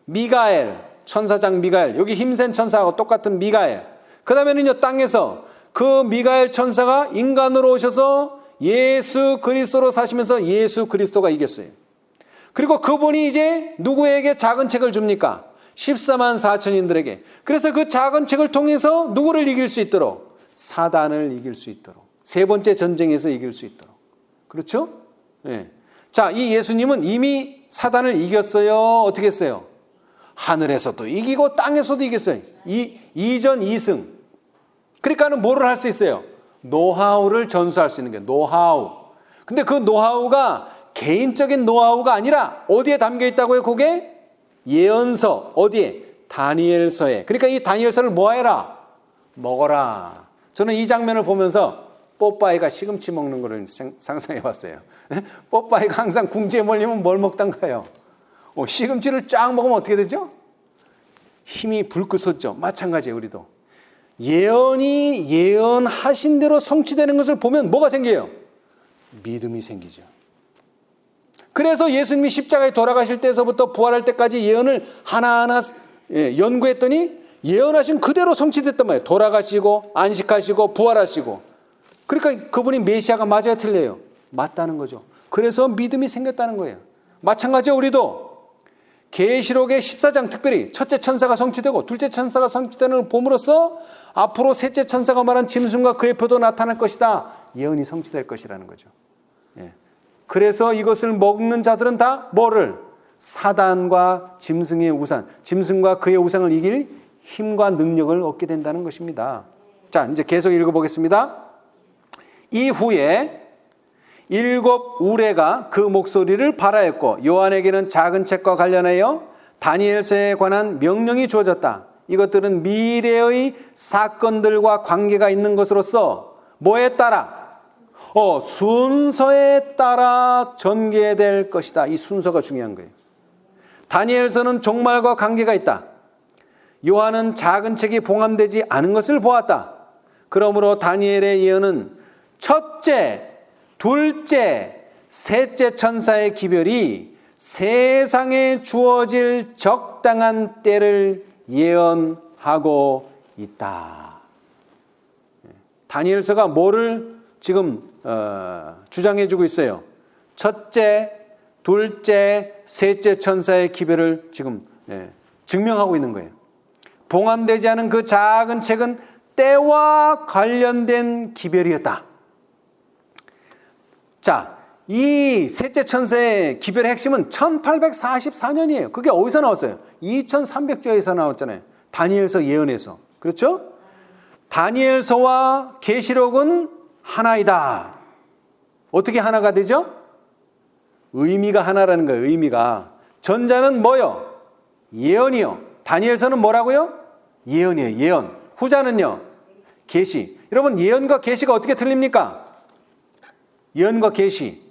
미가엘, 천사장 미가엘. 여기 힘센 천사하고 똑같은 미가엘. 그 다음에는요, 땅에서 그 미가엘 천사가 인간으로 오셔서 예수 그리스도로 사시면서 예수 그리스도가 이겼어요. 그리고 그분이 이제 누구에게 작은 책을 줍니까? 14만 4천인들에게. 그래서 그 작은 책을 통해서 누구를 이길 수 있도록? 사단을 이길 수 있도록. 3번째 전쟁에서 이길 수 있도록. 그렇죠? 네. 자, 이 예수님은 이미 사단을 이겼어요. 어떻게 했어요? 하늘에서도 이기고 땅에서도 이겼어요. 2전 2승. 그러니까는 뭐를 할 수 있어요? 노하우를 전수할 수 있는 게 노하우. 근데 그 노하우가 개인적인 노하우가 아니라 어디에 담겨 있다고요? 그게 예언서. 어디에? 다니엘서에. 그러니까 이 다니엘서를 뭐 해라? 먹어라. 저는 이 장면을 보면서 뽀빠이가 시금치 먹는 거를 상상해 봤어요. 뽀빠이가 항상 궁지에 몰리면 뭘 먹던가요? 시금치를 쫙 먹으면 어떻게 되죠? 힘이 불끈 솟죠. 마찬가지예요. 우리도. 예언이 예언하신 대로 성취되는 것을 보면 뭐가 생겨요? 믿음이 생기죠. 그래서 예수님이 십자가에 돌아가실 때서부터 부활할 때까지 예언을 하나하나 연구했더니 예언하신 그대로 성취됐단 말이에요. 돌아가시고 안식하시고 부활하시고. 그러니까 그분이 메시아가 맞아야 틀려요? 맞다는 거죠. 그래서 믿음이 생겼다는 거예요. 마찬가지로 우리도 계시록의 14장 특별히 첫째 천사가 성취되고 둘째 천사가 성취되는 걸 봄으로써 앞으로 셋째 천사가 말한 짐승과 그의 표도 나타날 것이다. 예언이 성취될 것이라는 거죠. 예. 그래서 이것을 먹는 자들은 다 뭐를? 사단과 짐승의 우상, 짐승과 그의 우상을 이길 힘과 능력을 얻게 된다는 것입니다. 자, 이제 계속 읽어보겠습니다. 이후에 7 우레가 그 목소리를 발하였고 요한에게는 작은 책과 관련하여 다니엘서에 관한 명령이 주어졌다. 이것들은 미래의 사건들과 관계가 있는 것으로서 뭐에 따라? 순서에 따라 전개될 것이다. 이 순서가 중요한 거예요. 다니엘서는 종말과 관계가 있다. 요한은 작은 책이 봉함되지 않은 것을 보았다. 그러므로 다니엘의 예언은 첫째, 둘째, 셋째 천사의 기별이 세상에 주어질 적당한 때를 예언하고 있다. 다니엘서가 뭐를 지금 주장해주고 있어요? 첫째, 둘째, 셋째 천사의 기별을 지금 증명하고 있는 거예요. 봉함되지 않은 그 작은 책은 때와 관련된 기별이었다. 자, 이 셋째 천사의 기별의 핵심은 1844년이에요. 그게 어디서 나왔어요? 2300조에서 나왔잖아요. 다니엘서 예언에서. 그렇죠? 다니엘서와 계시록은 하나이다. 어떻게 하나가 되죠? 의미가 하나라는 거예요. 의미가. 전자는 뭐요? 예언이요. 다니엘서는 뭐라고요? 예언이에요. 예언. 후자는요? 계시. 여러분, 예언과 계시가 어떻게 틀립니까? 예언과 계시.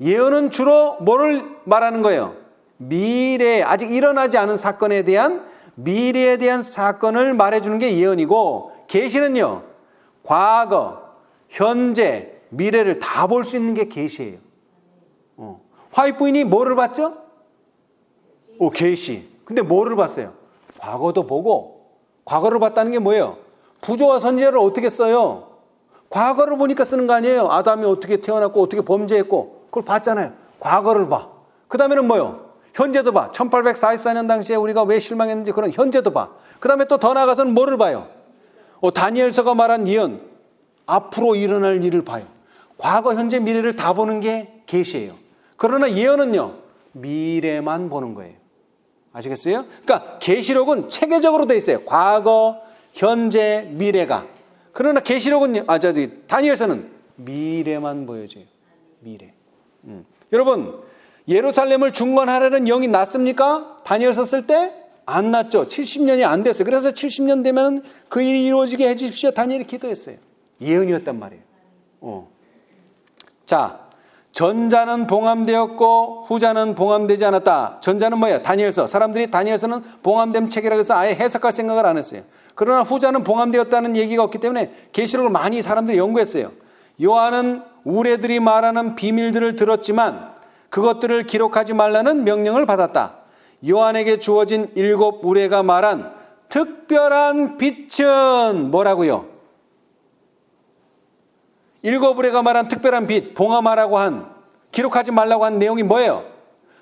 예언은 주로 뭐를 말하는 거예요? 미래에 아직 일어나지 않은 사건에 대한 미래에 대한 사건을 말해주는 게 예언이고, 계시는요, 과거, 현재, 미래를 다 볼 수 있는 게 계시예요. 화이트 부인이 뭐를 봤죠? 계시. 근데 뭐를 봤어요? 과거도 보고, 과거를 봤다는 게 뭐예요? 부조와 선지자를 어떻게 써요? 과거를 보니까 쓰는 거 아니에요? 아담이 어떻게 태어났고 어떻게 범죄했고 그걸 봤잖아요. 과거를 봐. 그 다음에는 뭐요? 현재도 봐. 1844년 당시에 우리가 왜 실망했는지 그런 현재도 봐. 그 다음에 또 더 나아가서는 뭐를 봐요? 다니엘서가 말한 예언, 앞으로 일어날 일을 봐요. 과거, 현재, 미래를 다 보는 게 계시예요. 그러나 예언은요, 미래만 보는 거예요. 아시겠어요? 그러니까 계시록은 체계적으로 돼 있어요. 과거, 현재, 미래가. 그러나 계시록은 다니엘서는 미래만 보여줘요. 미래. 여러분, 예루살렘을 중건하려는 영이 났습니까? 다니엘서 쓸 때 안 났죠. 70년이 안 됐어요. 그래서 70년 되면 그 일이 이루어지게 해 주십시오. 다니엘이 기도했어요. 예언이었단 말이에요. 자, 전자는 봉함되었고 후자는 봉함되지 않았다. 전자는 뭐예요? 다니엘서. 사람들이 다니엘서는 봉함된 책이라고 해서 아예 해석할 생각을 안 했어요. 그러나 후자는 봉함되었다는 얘기가 없기 때문에 계시록을 많이 사람들이 연구했어요. 요한은 우레들이 말하는 비밀들을 들었지만 그것들을 기록하지 말라는 명령을 받았다. 요한에게 주어진 7 우레가 말한 특별한 빛은 뭐라고요? 7 우레가 말한 특별한 빛, 봉함하라고 한, 기록하지 말라고 한 내용이 뭐예요?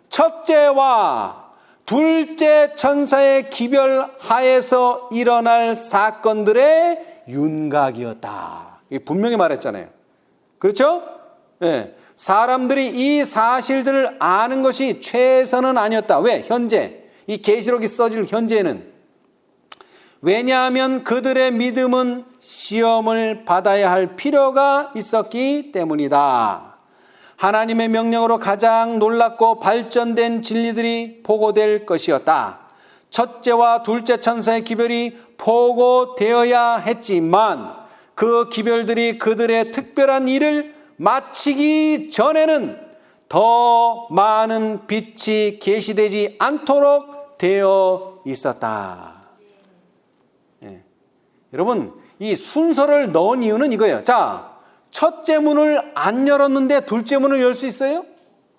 첫째와 둘째 천사의 기별하에서 일어날 사건들의 윤곽이었다. 분명히 말했잖아요. 그렇죠? 네. 사람들이 이 사실들을 아는 것이 최선은 아니었다. 왜? 현재. 이 계시록이 써질 현재에는. 왜냐하면 그들의 믿음은 시험을 받아야 할 필요가 있었기 때문이다. 하나님의 명령으로 가장 놀랍고 발전된 진리들이 보고될 것이었다. 첫째와 둘째 천사의 기별이 보고되어야 했지만 그 기별들이 그들의 특별한 일을 마치기 전에는 더 많은 빛이 계시되지 않도록 되어 있었다. 여러분, 이 순서를 넣은 이유는 이거예요. 자, 첫째 문을 안 열었는데 둘째 문을 열 수 있어요?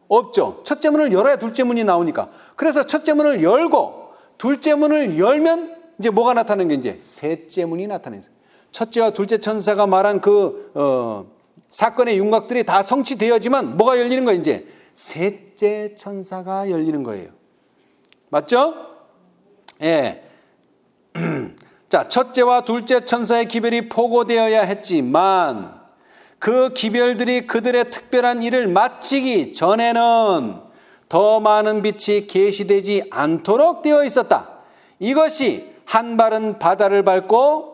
없죠. 첫째 문을 열어야 둘째 문이 나오니까. 그래서 첫째 문을 열고 둘째 문을 열면 이제 뭐가 나타나는 게 이제 셋째 문이 나타나요. 첫째와 둘째 천사가 말한 사건의 윤곽들이 다 성취되어지만 뭐가 열리는 거예요? 이제 셋째 천사가 열리는 거예요. 맞죠? 예. 자, 첫째와 둘째 천사의 기별이 보고되어야 했지만 그 기별들이 그들의 특별한 일을 마치기 전에는 더 많은 빛이 계시되지 않도록 되어 있었다. 이것이 한발은 바다를 밟고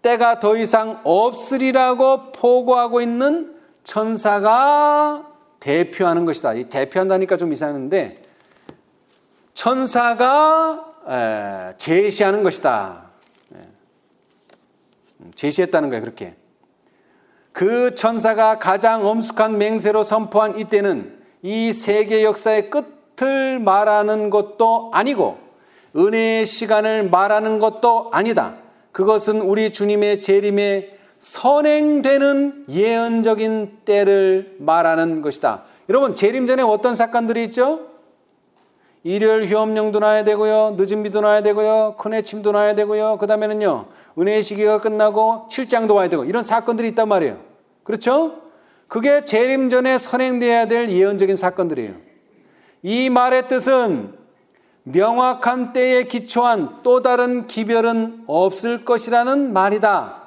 때가 더 이상 없으리라고 포고하고 있는 천사가 대표하는 것이다. 이 대표한다니까 좀 이상한데 천사가 제시하는 것이다. 제시했다는 거예요. 그렇게. 그 천사가 가장 엄숙한 맹세로 선포한 이때는 이 세계 역사의 끝을 말하는 것도 아니고 은혜의 시간을 말하는 것도 아니다. 그것은 우리 주님의 재림에 선행되는 예언적인 때를 말하는 것이다. 여러분, 재림 전에 어떤 사건들이 있죠? 일요일 휴업령도 나야 되고요, 늦은 비도 나야 되고요, 큰 해침도 나야 되고요, 그 다음에는요 은혜의 시기가 끝나고 칠장도 와야 되고 이런 사건들이 있단 말이에요. 그렇죠? 그게 재림 전에 선행돼야 될 예언적인 사건들이에요. 이 말의 뜻은 명확한 때에 기초한 또 다른 기별은 없을 것이라는 말이다.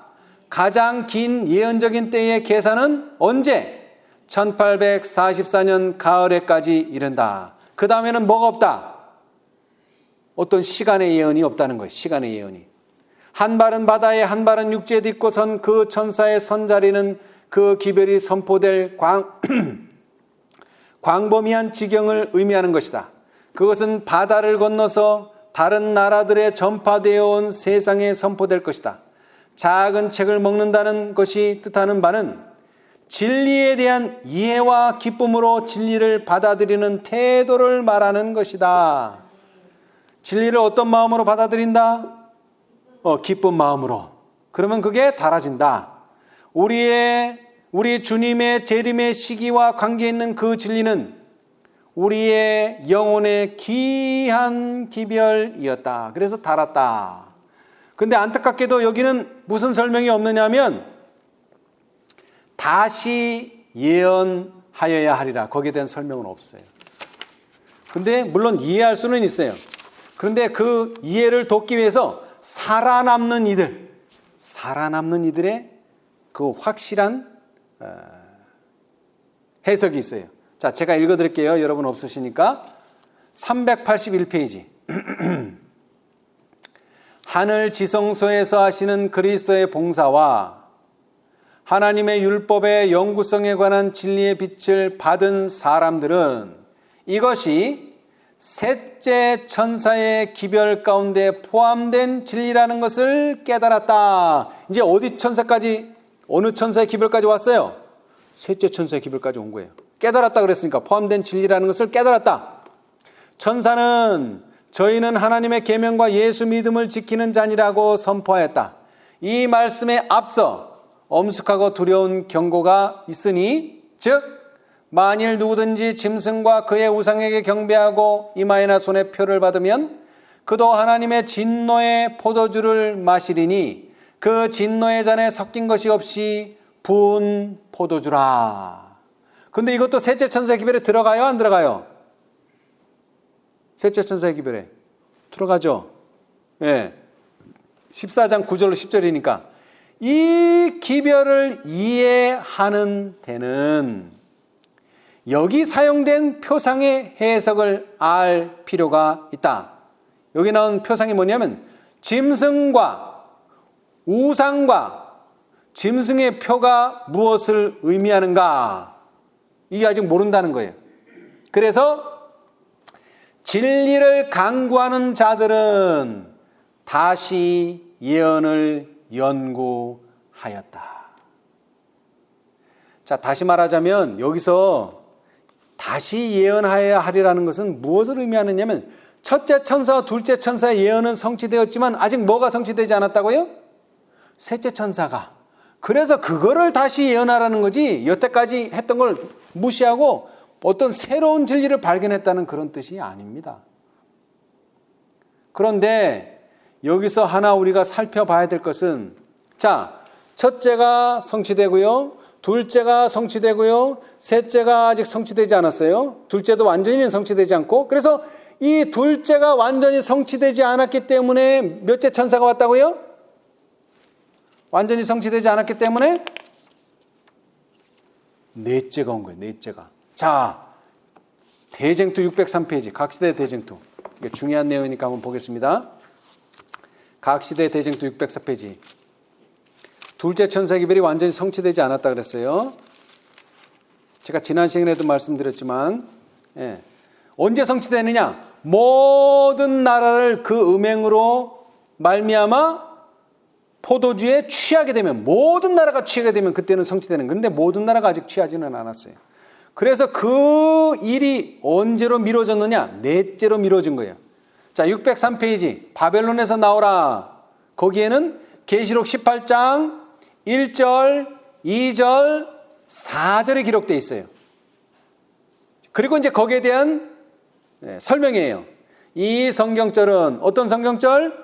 가장 긴 예언적인 때의 계산은 언제? 1844년 가을에까지 이른다. 그 다음에는 뭐가 없다? 어떤 시간의 예언이 없다는 거예요. 시간의 예언이. 한 발은 바다에 한 발은 육지에 딛고 선 그 천사의 선자리는 그 기별이 선포될 광범위한 지경을 의미하는 것이다. 그것은 바다를 건너서 다른 나라들에 전파되어 온 세상에 선포될 것이다. 작은 책을 먹는다는 것이 뜻하는 바는 진리에 대한 이해와 기쁨으로 진리를 받아들이는 태도를 말하는 것이다. 진리를 어떤 마음으로 받아들인다? 기쁜 마음으로. 그러면 그게 달아진다. 우리 주님의 재림의 시기와 관계 있는 그 진리는 우리의 영혼의 귀한 기별이었다. 그래서 달았다. 근데 안타깝게도 여기는 무슨 설명이 없느냐면 다시 예언하여야 하리라. 거기에 대한 설명은 없어요. 근데 물론 이해할 수는 있어요. 그런데 그 이해를 돕기 위해서 살아남는 이들의 그 확실한 해석이 있어요. 자, 제가 읽어드릴게요. 여러분 없으시니까. 381페이지. 하늘 지성소에서 하시는 그리스도의 봉사와 하나님의 율법의 영구성에 관한 진리의 빛을 받은 사람들은 이것이 셋째 천사의 기별 가운데 포함된 진리라는 것을 깨달았다. 이제 어디 천사까지, 어느 천사의 기별까지 왔어요? 셋째 천사의 기별까지 온 거예요. 깨달았다 그랬으니까 포함된 진리라는 것을 깨달았다. 천사는 저희는 하나님의 계명과 예수 믿음을 지키는 자니라고 선포하였다. 이 말씀에 앞서 엄숙하고 두려운 경고가 있으니, 즉 만일 누구든지 짐승과 그의 우상에게 경배하고 이마에나 손에 표를 받으면 그도 하나님의 진노의 포도주를 마시리니 그 진노의 잔에 섞인 것이 없이 부은 포도주라. 근데 이것도 셋째 천사의 기별에 들어가요? 안 들어가요? 셋째 천사의 기별에 들어가죠. 예. 14장 9절로 10절이니까 이 기별을 이해하는 데는 여기 사용된 표상의 해석을 알 필요가 있다. 여기 나온 표상이 뭐냐면 짐승과 우상과 짐승의 표가 무엇을 의미하는가, 이게 아직 모른다는 거예요. 그래서 진리를 강구하는 자들은 다시 예언을 연구하였다. 자, 다시 말하자면 여기서 다시 예언하여야 하리라는 것은 무엇을 의미하느냐면 첫째 천사와 둘째 천사의 예언은 성취되었지만 아직 뭐가 성취되지 않았다고요? 셋째 천사가. 그래서 그거를 다시 예언하라는 거지, 여태까지 했던 걸 무시하고 어떤 새로운 진리를 발견했다는 그런 뜻이 아닙니다. 그런데 여기서 하나 우리가 살펴봐야 될 것은, 자, 첫째가 성취되고요, 둘째가 성취되고요, 셋째가 아직 성취되지 않았어요. 둘째도 완전히 성취되지 않고, 그래서 이 둘째가 완전히 성취되지 않았기 때문에 몇째 천사가 왔다고요? 완전히 성취되지 않았기 때문에 넷째가 온 거예요. 넷째가. 자, 대쟁투 603페이지, 각시대 대쟁투. 이게 중요한 내용이니까 한번 보겠습니다. 각시대 대쟁투 604페이지. 둘째 천사 기별이 완전히 성취되지 않았다 그랬어요. 제가 지난 시간에도 말씀드렸지만, 언제 성취되느냐? 모든 나라를 그 음행으로 말미암아 포도주에 취하게 되면, 모든 나라가 취하게 되면 그때는 성취되는. 그런데 모든 나라가 아직 취하지는 않았어요. 그래서 그 일이 언제로 미뤄졌느냐? 넷째로 미뤄진 거예요. 자, 603페이지 바벨론에서 나오라. 거기에는 계시록 18장 1절, 2절, 4절에 기록되어 있어요. 그리고 이제 거기에 대한 설명이에요. 이 성경절은 어떤 성경절?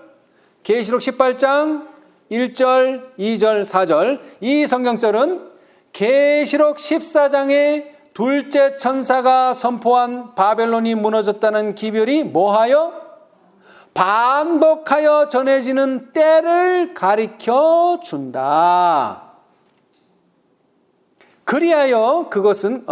계시록 18장 1절, 2절, 4절. 이 성경절은 계시록 14장의 둘째 천사가 선포한 바벨론이 무너졌다는 기별이 뭐하여? 반복하여 전해지는 때를 가리켜 준다. 그리고 그것은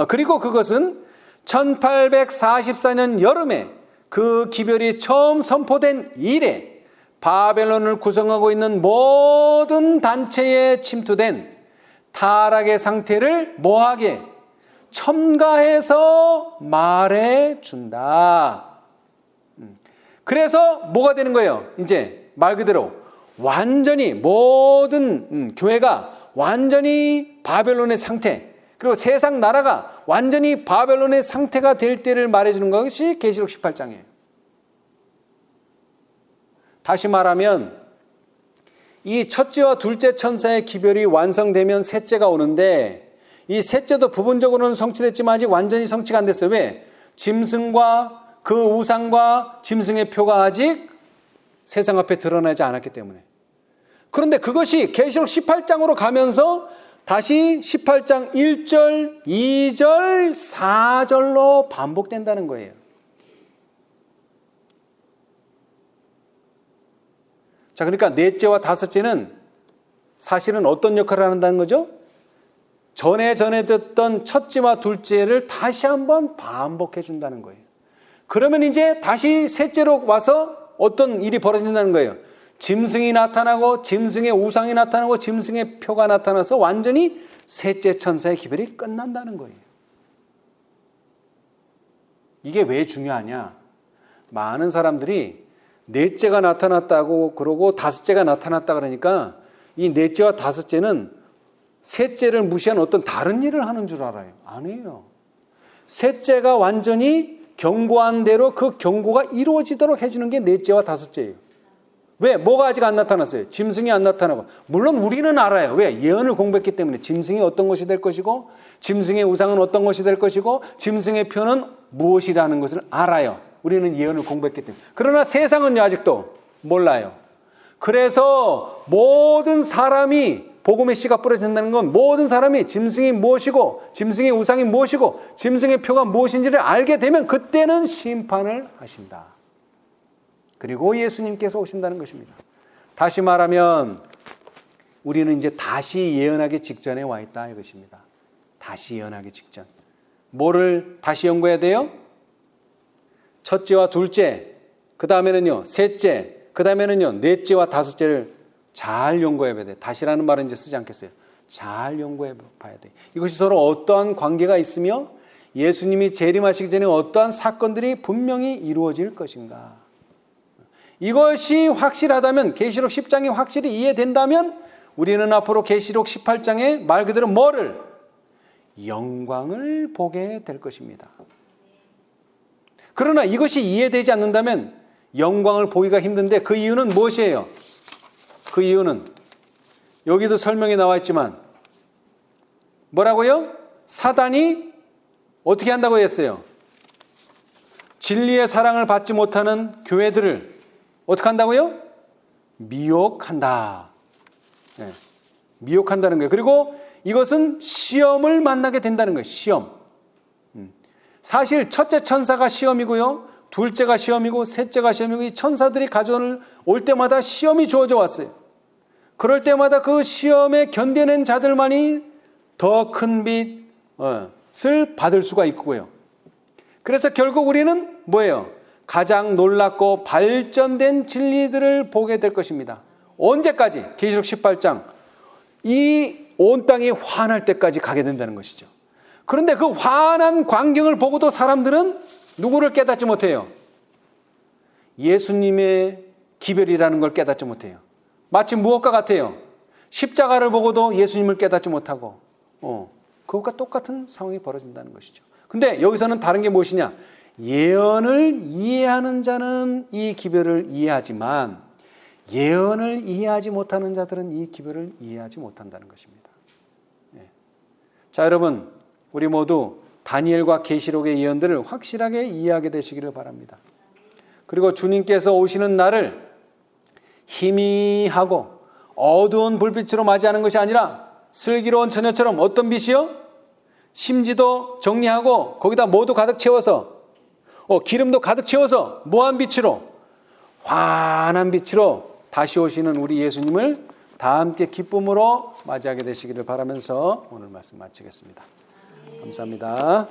1844년 여름에 그 기별이 처음 선포된 이래 바벨론을 구성하고 있는 모든 단체에 침투된 타락의 상태를 뭐하게? 첨가해서 말해준다. 그래서 뭐가 되는 거예요? 이제 말 그대로 완전히 모든 교회가 완전히 바벨론의 상태, 그리고 세상 나라가 완전히 바벨론의 상태가 될 때를 말해주는 것이 계시록 18장이에요. 다시 말하면 이 첫째와 둘째 천사의 기별이 완성되면 셋째가 오는데, 이 셋째도 부분적으로는 성취됐지만 아직 완전히 성취가 안 됐어요. 왜? 짐승과 그 우상과 짐승의 표가 아직 세상 앞에 드러나지 않았기 때문에. 그런데 그것이 계시록 18장으로 가면서 다시 18장 1절, 2절, 4절로 반복된다는 거예요. 자, 그러니까 넷째와 다섯째는 사실은 어떤 역할을 한다는 거죠? 전에 듣던 첫째와 둘째를 다시 한번 반복해 준다는 거예요. 그러면 이제 다시 셋째로 와서 어떤 일이 벌어진다는 거예요. 짐승이 나타나고 짐승의 우상이 나타나고 짐승의 표가 나타나서 완전히 셋째 천사의 기별이 끝난다는 거예요. 이게 왜 중요하냐? 많은 사람들이 넷째가 나타났다고 그러고 다섯째가 나타났다 그러니까 이 넷째와 다섯째는 셋째를 무시한 어떤 다른 일을 하는 줄 알아요. 아니에요. 셋째가 완전히 경고한 대로 그 경고가 이루어지도록 해주는 게 넷째와 다섯째예요. 왜? 뭐가 아직 안 나타났어요? 짐승이 안 나타나고. 물론 우리는 알아요. 왜? 예언을 공부했기 때문에 짐승이 어떤 것이 될 것이고 짐승의 우상은 어떤 것이 될 것이고 짐승의 표는 무엇이라는 것을 알아요. 우리는 예언을 공부했기 때문에. 그러나 세상은요, 아직도 몰라요. 그래서 모든 사람이 복음의 씨가 뿌려진다는 건 모든 사람이 짐승이 무엇이고 짐승의 우상이 무엇이고 짐승의 표가 무엇인지를 알게 되면 그때는 심판을 하신다. 그리고 예수님께서 오신다는 것입니다. 다시 말하면 우리는 이제 다시 예언하기 직전에 와 있다 이것입니다. 다시 예언하기 직전. 뭐를 다시 연구해야 돼요? 첫째와 둘째, 그 다음에는요 셋째, 그 다음에는요 넷째와 다섯째를 잘 연구해 봐야 돼. 다시라는 말은 이제 쓰지 않겠어요. 잘 연구해 봐야 돼. 이것이 서로 어떠한 관계가 있으며 예수님이 재림하시기 전에 어떠한 사건들이 분명히 이루어질 것인가. 이것이 확실하다면, 계시록 10장이 확실히 이해된다면 우리는 앞으로 계시록 18장에 말 그대로 뭐를? 영광을 보게 될 것입니다. 그러나 이것이 이해되지 않는다면 영광을 보기가 힘든데 그 이유는 무엇이에요? 그 이유는 여기도 설명이 나와 있지만 뭐라고요? 사단이 어떻게 한다고 했어요? 진리의 사랑을 받지 못하는 교회들을 어떻게 한다고요? 미혹한다. 네. 미혹한다는 거예요. 그리고 이것은 시험을 만나게 된다는 거예요. 시험. 사실 첫째 천사가 시험이고요. 둘째가 시험이고 셋째가 시험이고 이 천사들이 가져올 때마다 시험이 주어져 왔어요. 그럴 때마다 그 시험에 견뎌낸 자들만이 더 큰 빛을 받을 수가 있고요. 그래서 결국 우리는 뭐예요? 가장 놀랍고 발전된 진리들을 보게 될 것입니다. 언제까지? 계시록 18장. 이 온 땅이 환할 때까지 가게 된다는 것이죠. 그런데 그 환한 광경을 보고도 사람들은 누구를 깨닫지 못해요? 예수님의 기별이라는 걸 깨닫지 못해요. 마치 무엇과 같아요? 십자가를 보고도 예수님을 깨닫지 못하고 그것과 똑같은 상황이 벌어진다는 것이죠. 근데 여기서는 다른 게 무엇이냐? 예언을 이해하는 자는 이 기별을 이해하지만 예언을 이해하지 못하는 자들은 이 기별을 이해하지 못한다는 것입니다. 자, 여러분, 우리 모두 다니엘과 계시록의 예언들을 확실하게 이해하게 되시기를 바랍니다. 그리고 주님께서 오시는 날을 희미하고 어두운 불빛으로 맞이하는 것이 아니라 슬기로운 처녀처럼 어떤 빛이요? 심지도 정리하고 거기다 모두 가득 채워서 기름도 가득 채워서 무한 빛으로 환한 빛으로 다시 오시는 우리 예수님을 다 함께 기쁨으로 맞이하게 되시기를 바라면서 오늘 말씀 마치겠습니다. 감사합니다.